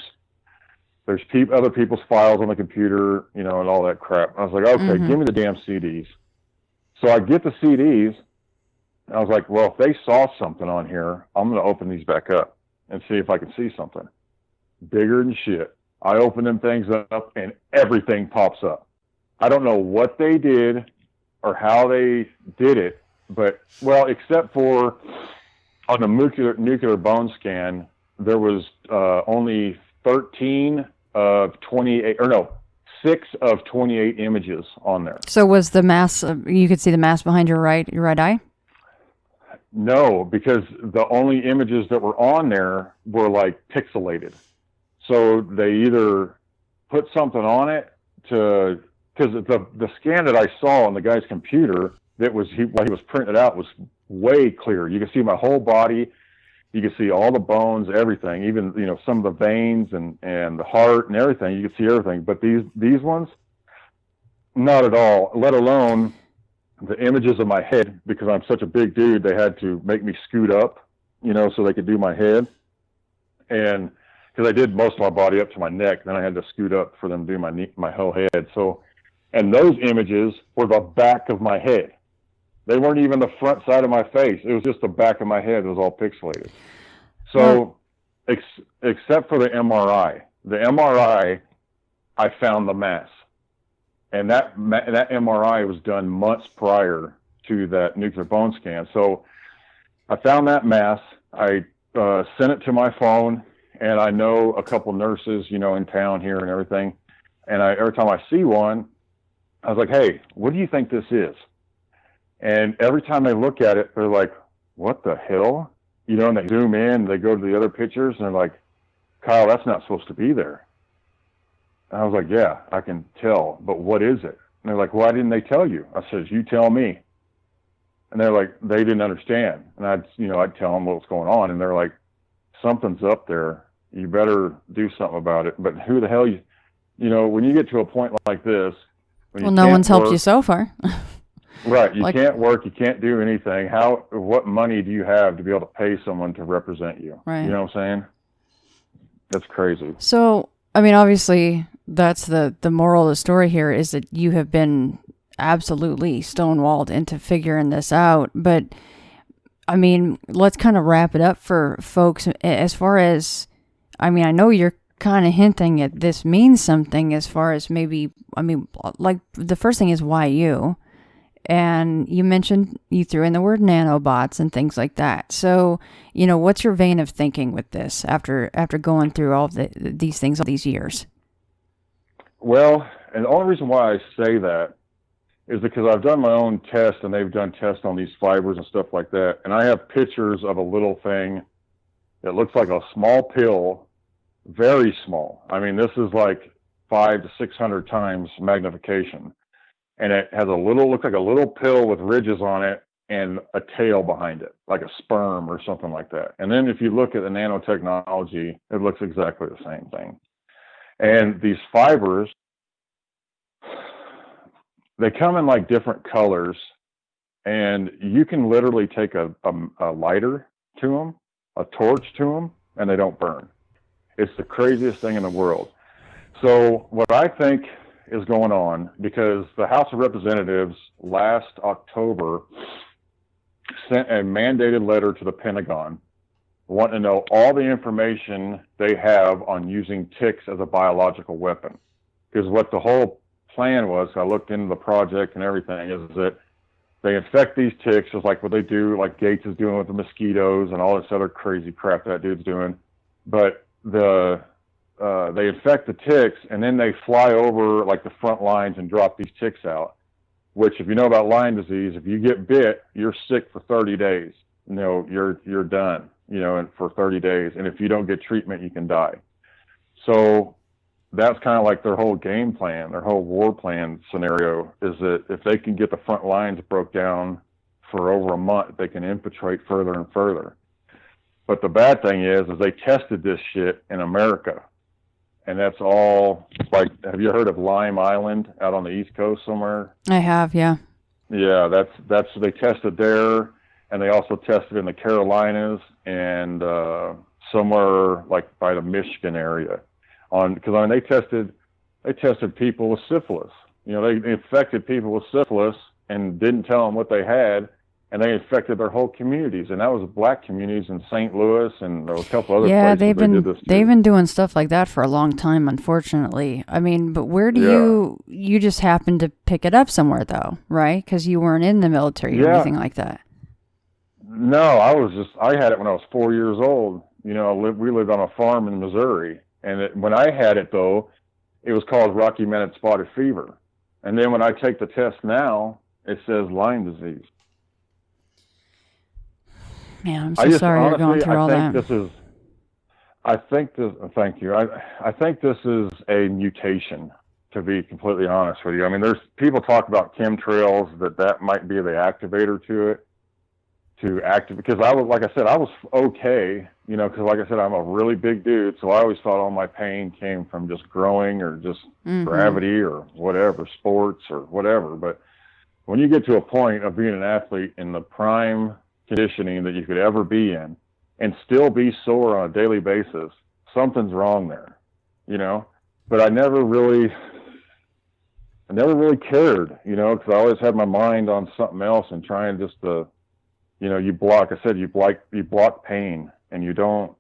There's other people's files on the computer, and all that crap. I was like, okay, give me the damn CDs. So I get the CDs. And I was like, well, if they saw something on here, I'm going to open these back up and see if I can see something. Bigger than shit. I open them things up, and everything pops up. I don't know what they did or how they did it, but, well, except for on the nuclear bone scan, there was only 13 of 28, or no, 6 of 28 images on there. So was the mass, you could see the mass behind your right eye? No, because the only images that were on there were like pixelated. So they either put something on it because the scan that I saw on the guy's computer, while he was printed out, was way clearer. You can see my whole body. You can see all the bones, everything, even, some of the veins and the heart and everything. You can see everything. But these ones, not at all, let alone the images of my head, because I'm such a big dude, they had to make me scoot up, so they could do my head. And because I did most of my body up to my neck, then I had to scoot up for them to do my whole head. So, and those images were the back of my head. They weren't even the front side of my face. It was just the back of my head. It was all pixelated. So, except for the MRI, I found the mass. And that MRI was done months prior to that nuclear bone scan. So I found that mass. I sent it to my phone, and I know a couple nurses, in town here and everything. And every time I see one, I was like, hey, what do you think this is? And every time they look at it, they're like, what the hell? And they zoom in, they go to the other pictures, and they're like, Kyle, that's not supposed to be there. And I was like, yeah, I can tell, but what is it? And they're like, why didn't they tell you? I said, you tell me. And they're like, they didn't understand. And I'd tell them what's going on. And they're like, something's up there. You better do something about it. But who the hell when you get to a point like this, well, no one's helped you so far. Right. You can't work. You can't do anything. What money do you have to be able to pay someone to represent you? Right. You know what I'm saying? That's crazy. So, I mean, obviously, that's the moral of the story here is that you have been absolutely stonewalled into figuring this out. But, I mean, let's kind of wrap it up for folks as far as, I mean, I know you're kind of hinting at this means something as far as maybe, I mean, like the first thing is why you? And you mentioned you threw in the word nanobots and things like that. So, you know, what's your vein of thinking with this after going through all of these things all these years? Well, and the only reason why I say that is because I've done my own tests, and they've done tests on these fibers and stuff like that. And I have pictures of a little thing that looks like a small pill, very small. I mean, this is like 500 to 600 times magnification. And it has looks like a little pill with ridges on it and a tail behind it, like a sperm or something like that. And then if you look at the nanotechnology, it looks exactly the same thing. And these fibers, they come in like different colors, and you can literally take a lighter to them, a torch to them, and they don't burn. It's the craziest thing in the world. So what I think is going on, because the House of Representatives last October sent a mandated letter to the Pentagon wanting to know all the information they have on using ticks as a biological weapon. Because what the whole plan was, I looked into the project and everything, is that they infect these ticks, just like what they do, like Gates is doing with the mosquitoes and all this other crazy crap that dude's doing. But they infect the ticks, and then they fly over like the front lines and drop these ticks out, which, if you know about Lyme disease, if you get bit, you're sick for 30 days. You know, you're done, you know, and for 30 days. And if you don't get treatment, you can die. So that's kind of like their whole game plan, their whole war plan scenario, is that if they can get the front lines broke down for over a month, they can infiltrate further and further. But the bad thing is they tested this shit in America. And that's all, like, have you heard of Lime Island out on the East Coast somewhere? I have, yeah. Yeah, that's they tested there, and they also tested in the Carolinas and somewhere like by the Michigan area. Because I mean, they tested people with syphilis. You know, they infected people with syphilis and didn't tell them what they had, and they infected their whole communities. And that was black communities in St. Louis and there was a couple other places. They've been doing stuff like that for a long time, unfortunately. I mean, but where do you just happened to pick it up somewhere though, right? Because you weren't in the military or anything like that. No, I had it when I was 4 years old. You know, we lived on a farm in Missouri. And when I had it though, it was called Rocky Mountain spotted fever. And then when I take the test now, it says Lyme disease. Man, I'm so sorry you're going through all that. Thank you. I think this is a mutation, to be completely honest with you. I mean, there's people talk about chemtrails, that might be the activator to it, because I was okay, you know, because like I said, I'm a really big dude. So I always thought all my pain came from just growing or just gravity or whatever, sports or whatever. But when you get to a point of being an athlete in the prime conditioning that you could ever be in and still be sore on a daily basis, something's wrong there, you know. But I never really cared, you know, because I always had my mind on something else and trying just to, you know, you block pain, and you don't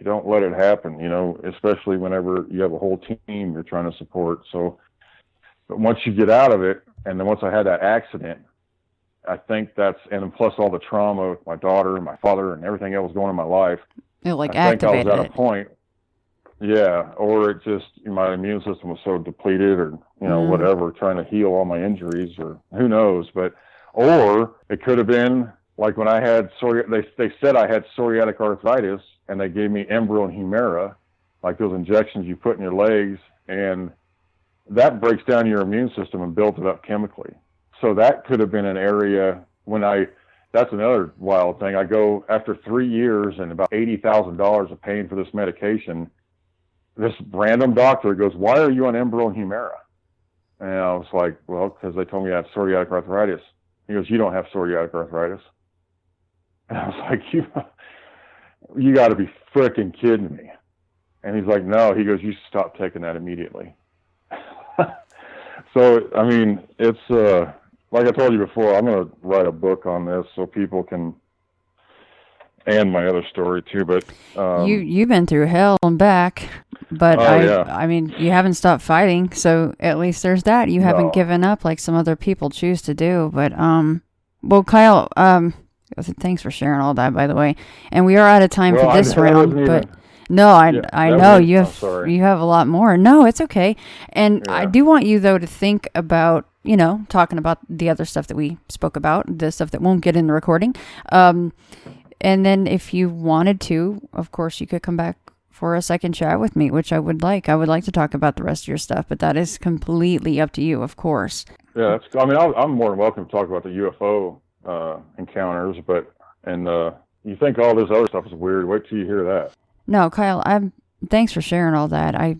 let it happen, you know, especially whenever you have a whole team you're trying to support. So, but once you get out of it, and then once I had that accident, I think and plus all the trauma with my daughter and my father and everything else going on in my life. It like I think I activated was at a point. Yeah. Or it just, my immune system was so depleted, or, you know, whatever, trying to heal all my injuries, or who knows, or it could have been like when I had they said I had psoriatic arthritis, and they gave me Enbrel and Humira, like those injections you put in your legs, and that breaks down your immune system and builds it up chemically. So that could have been an area that's another wild thing. I go after 3 years and about $80,000 of paying for this medication. This random doctor goes, "Why are you on Enbrel and Humira?" And I was like, "Well, because they told me I have psoriatic arthritis." He goes, "You don't have psoriatic arthritis." And I was like, you got to be freaking kidding me. And he's like, no. He goes, you should stop taking that immediately. So, I mean, it's, like I told you before, I'm going to write a book on this so people can, and my other story too, but... You've been through hell and back, but I mean, you haven't stopped fighting, so at least there's that. You haven't given up like some other people choose to do, but, well, Kyle, thanks for sharing all that, by the way. And we are out of time for this round, but... No, I know you have a lot more. No, it's okay. And I do want you though to think about, talking about the other stuff that we spoke about, the stuff that won't get in the recording. And then if you wanted to, of course, you could come back for a second chat with me, which I would like. I would like to talk about the rest of your stuff, but that is completely up to you, of course. Yeah, I'm more than welcome to talk about the UFO encounters, and you think all this other stuff is weird. Wait till you hear that. No, Kyle, thanks for sharing all that. I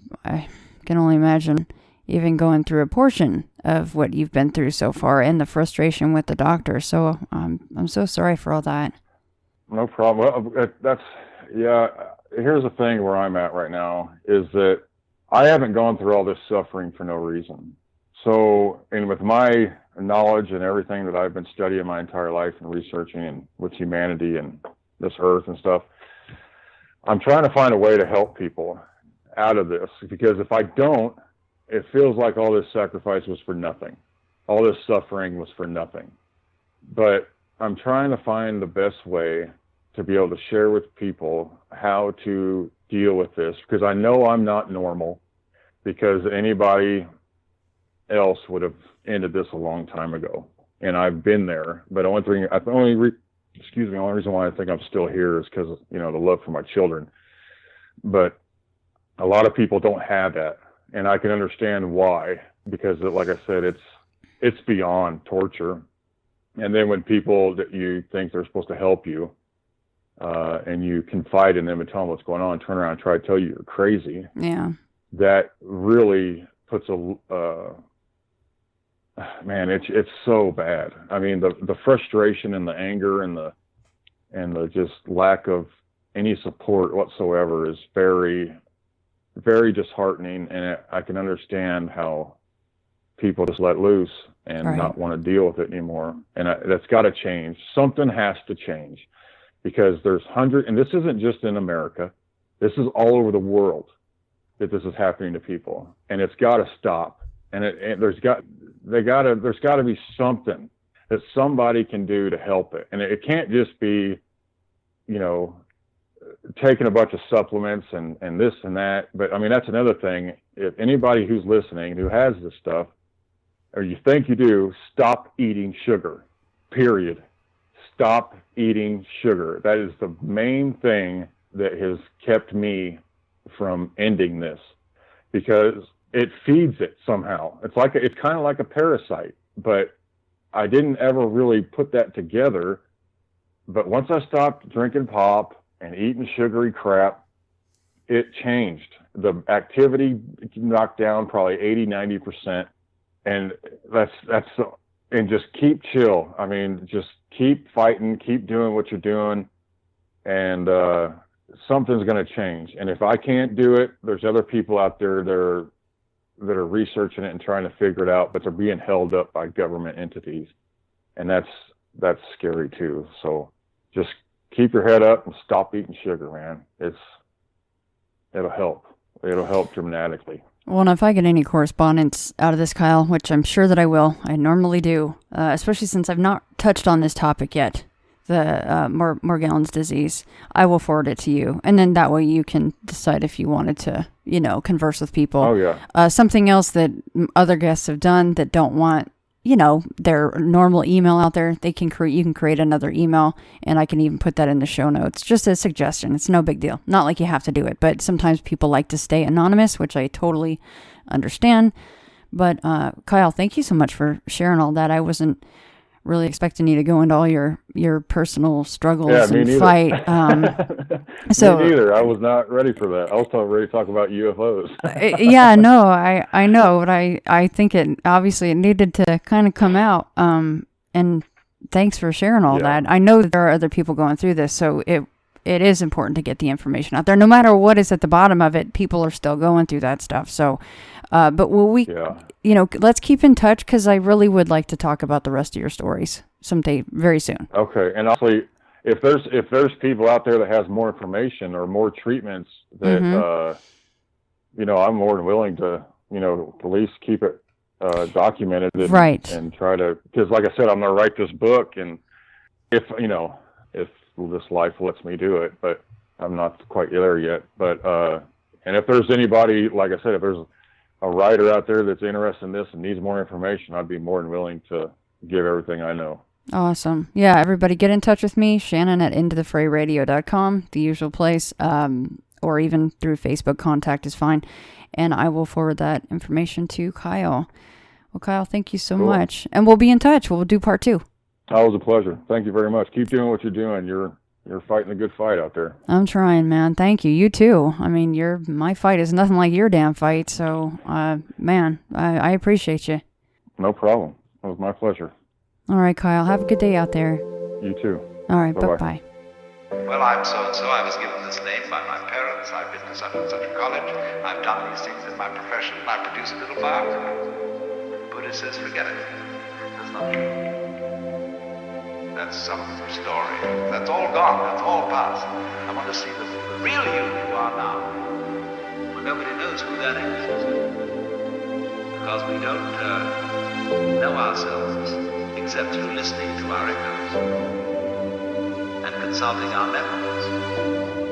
can only imagine even going through a portion of what you've been through so far and the frustration with the doctor. So I'm so sorry for all that. No problem. Well, here's the thing where I'm at right now is that I haven't gone through all this suffering for no reason. So, and with my knowledge and everything that I've been studying my entire life and researching and with humanity and this earth and stuff, I'm trying to find a way to help people out of this, because if I don't, it feels like all this sacrifice was for nothing. All this suffering was for nothing. But I'm trying to find the best way to be able to share with people how to deal with this, because I know I'm not normal, because anybody else would have ended this a long time ago. And I've been there. But the only reason why I think I'm still here is because, the love for my children. But a lot of people don't have that. And I can understand why, because like I said, it's beyond torture. And then when people that you think they're supposed to help you, and you confide in them and tell them what's going on, turn around and try to tell you you're crazy. Yeah. That really puts man, it's so bad. I mean, the frustration and the anger and the just lack of any support whatsoever is very, very disheartening. And I can understand how people just let loose and not want to deal with it anymore. And that's got to change. Something has to change, because there's hundreds, and this isn't just in America. This is all over the world that this is happening to people, and it's got to stop. And there's got to be something that somebody can do to help it. And it can't just be, taking a bunch of supplements and this and that. But I mean, that's another thing. If anybody who's listening who has this stuff, or you think you do, stop eating sugar, period. Stop eating sugar. That is the main thing that has kept me from ending this, because it feeds it somehow. It's kind of like a parasite, but I didn't ever really put that together. But once I stopped drinking pop and eating sugary crap, it changed. The activity knocked down probably 80-90%. And and just keep chill. I mean, just keep fighting, keep doing what you're doing, and something's going to change. And if I can't do it, there's other people out there that are researching it and trying to figure it out, but they're being held up by government entities, and that's scary too. So just keep your head up and stop eating sugar, man. It'll help. It'll help dramatically. Well, and if I get any correspondence out of this, Kyle, which I'm sure that I will, I normally do, especially since I've not touched on this topic yet, the Morgellons disease, I will forward it to you. And then that way you can decide if you wanted to, converse with people. Oh, yeah. Something else that other guests have done that don't want, their normal email out there, you can create another email, and I can even put that in the show notes. Just a suggestion. It's no big deal. Not like you have to do it, but sometimes people like to stay anonymous, which I totally understand. But Kyle, thank you so much for sharing all that. I wasn't really expecting you to go into all your personal struggles and fight. So me neither. I was not ready for that. I was ready to talk about UFOs. Yeah, no, I know, but I think it needed to kind of come out. And thanks for sharing all that. I know that there are other people going through this, so it is important to get the information out there. No matter what is at the bottom of it, people are still going through that stuff. So, but will we, let's keep in touch, because I really would like to talk about the rest of your stories someday very soon. Okay. And actually, if there's people out there that has more information or more treatments that, I'm more than willing to, at least keep it documented and try to, because like I said, I'm going to write this book, and if this life lets me do it, but I'm not quite there yet. But, and if there's anybody, like I said, if there's a writer out there that's interested in this and needs more information, I'd be more than willing to give everything I know. Awesome. Yeah, everybody get in touch with me, Shannon at intothefrayradio.com, the usual place, or even through Facebook. Contact is fine, and I will forward that information to Kyle. Well, Kyle, thank you so much, and we'll be in touch. We'll do part 2. Oh, it was a pleasure. Thank you very much. Keep doing what you're doing. You're fighting a good fight out there. I'm trying, man. Thank you. You too. I mean, my fight is nothing like your damn fight. So, man, I appreciate you. No problem. It was my pleasure. All right, Kyle. Have a good day out there. You too. All right. Bye-bye. Well, I'm so-and-so. I was given this name by my parents. I've been to such and such a college. I've done these things in my profession. I produce a little biography. Buddha says, forget it. That's not true. That's some story. That's all gone. That's all past. I want to see the real you are now. Well, nobody knows who that is. Because we don't know ourselves except through listening to our echoes and consulting our memories.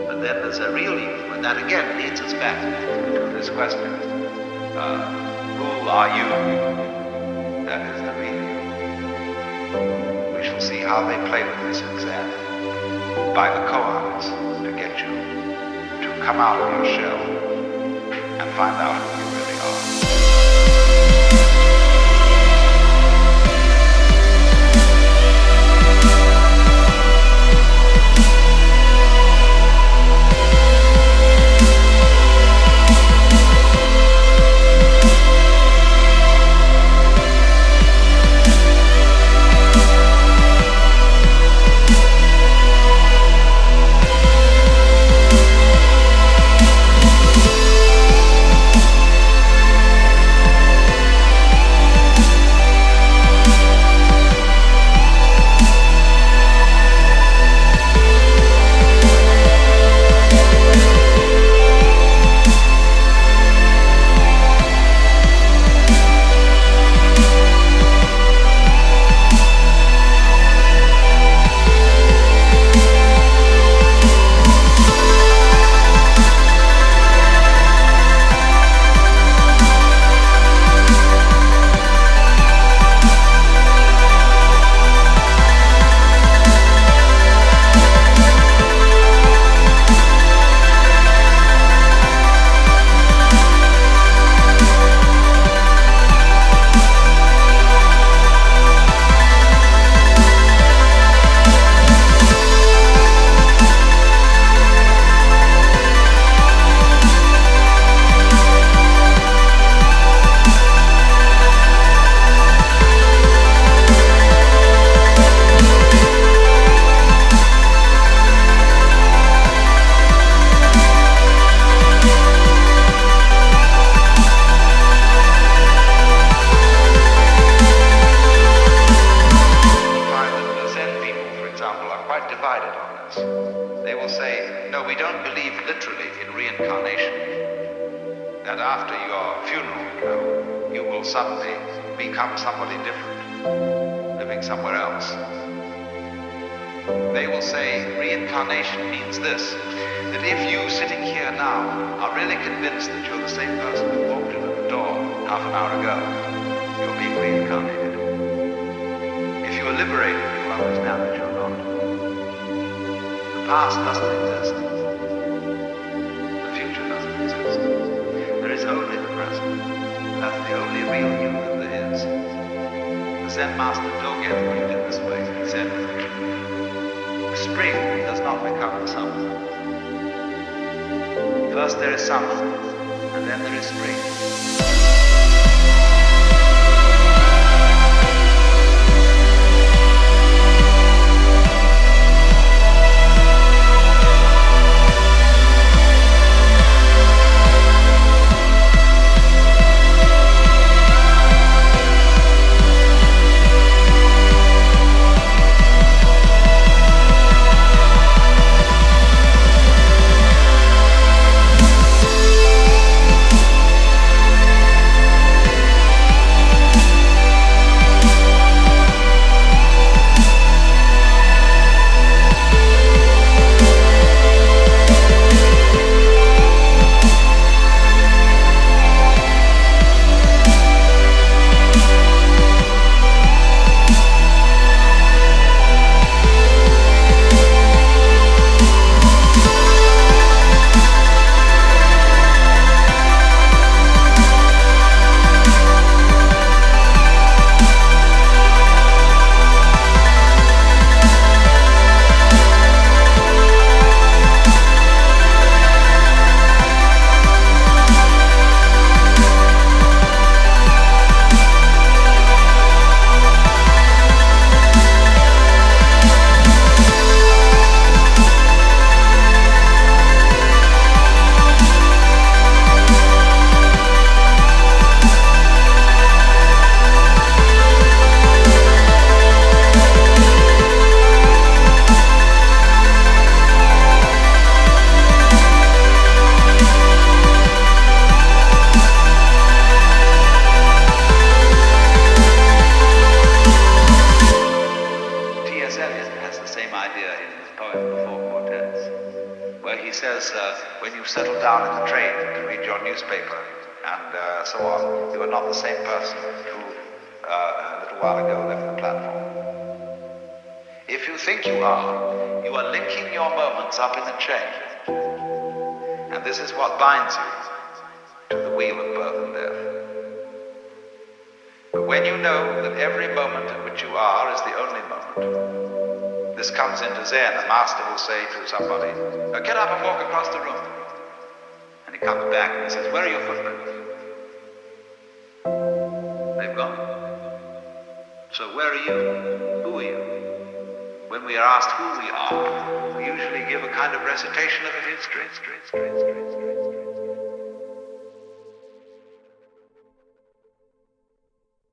But then there's a real you, and that again leads us back to this question. Who are you? That is the real you. We shall see how they play with this exam by the koans to get you to come out of your shell and find out who you really are. the train to read your newspaper and so on, you are not the same person who a little while ago left the platform. If you think you are linking your moments up in a chain. And this is what binds you to the wheel of birth and death. But when you know that every moment in which you are is the only moment, this comes into Zen. A master will say to somebody, get up and walk across the room. And he comes back and he says, where are your footprints? They've gone. So where are you? Who are you? When we are asked who we are, we usually give a kind of recitation of a history.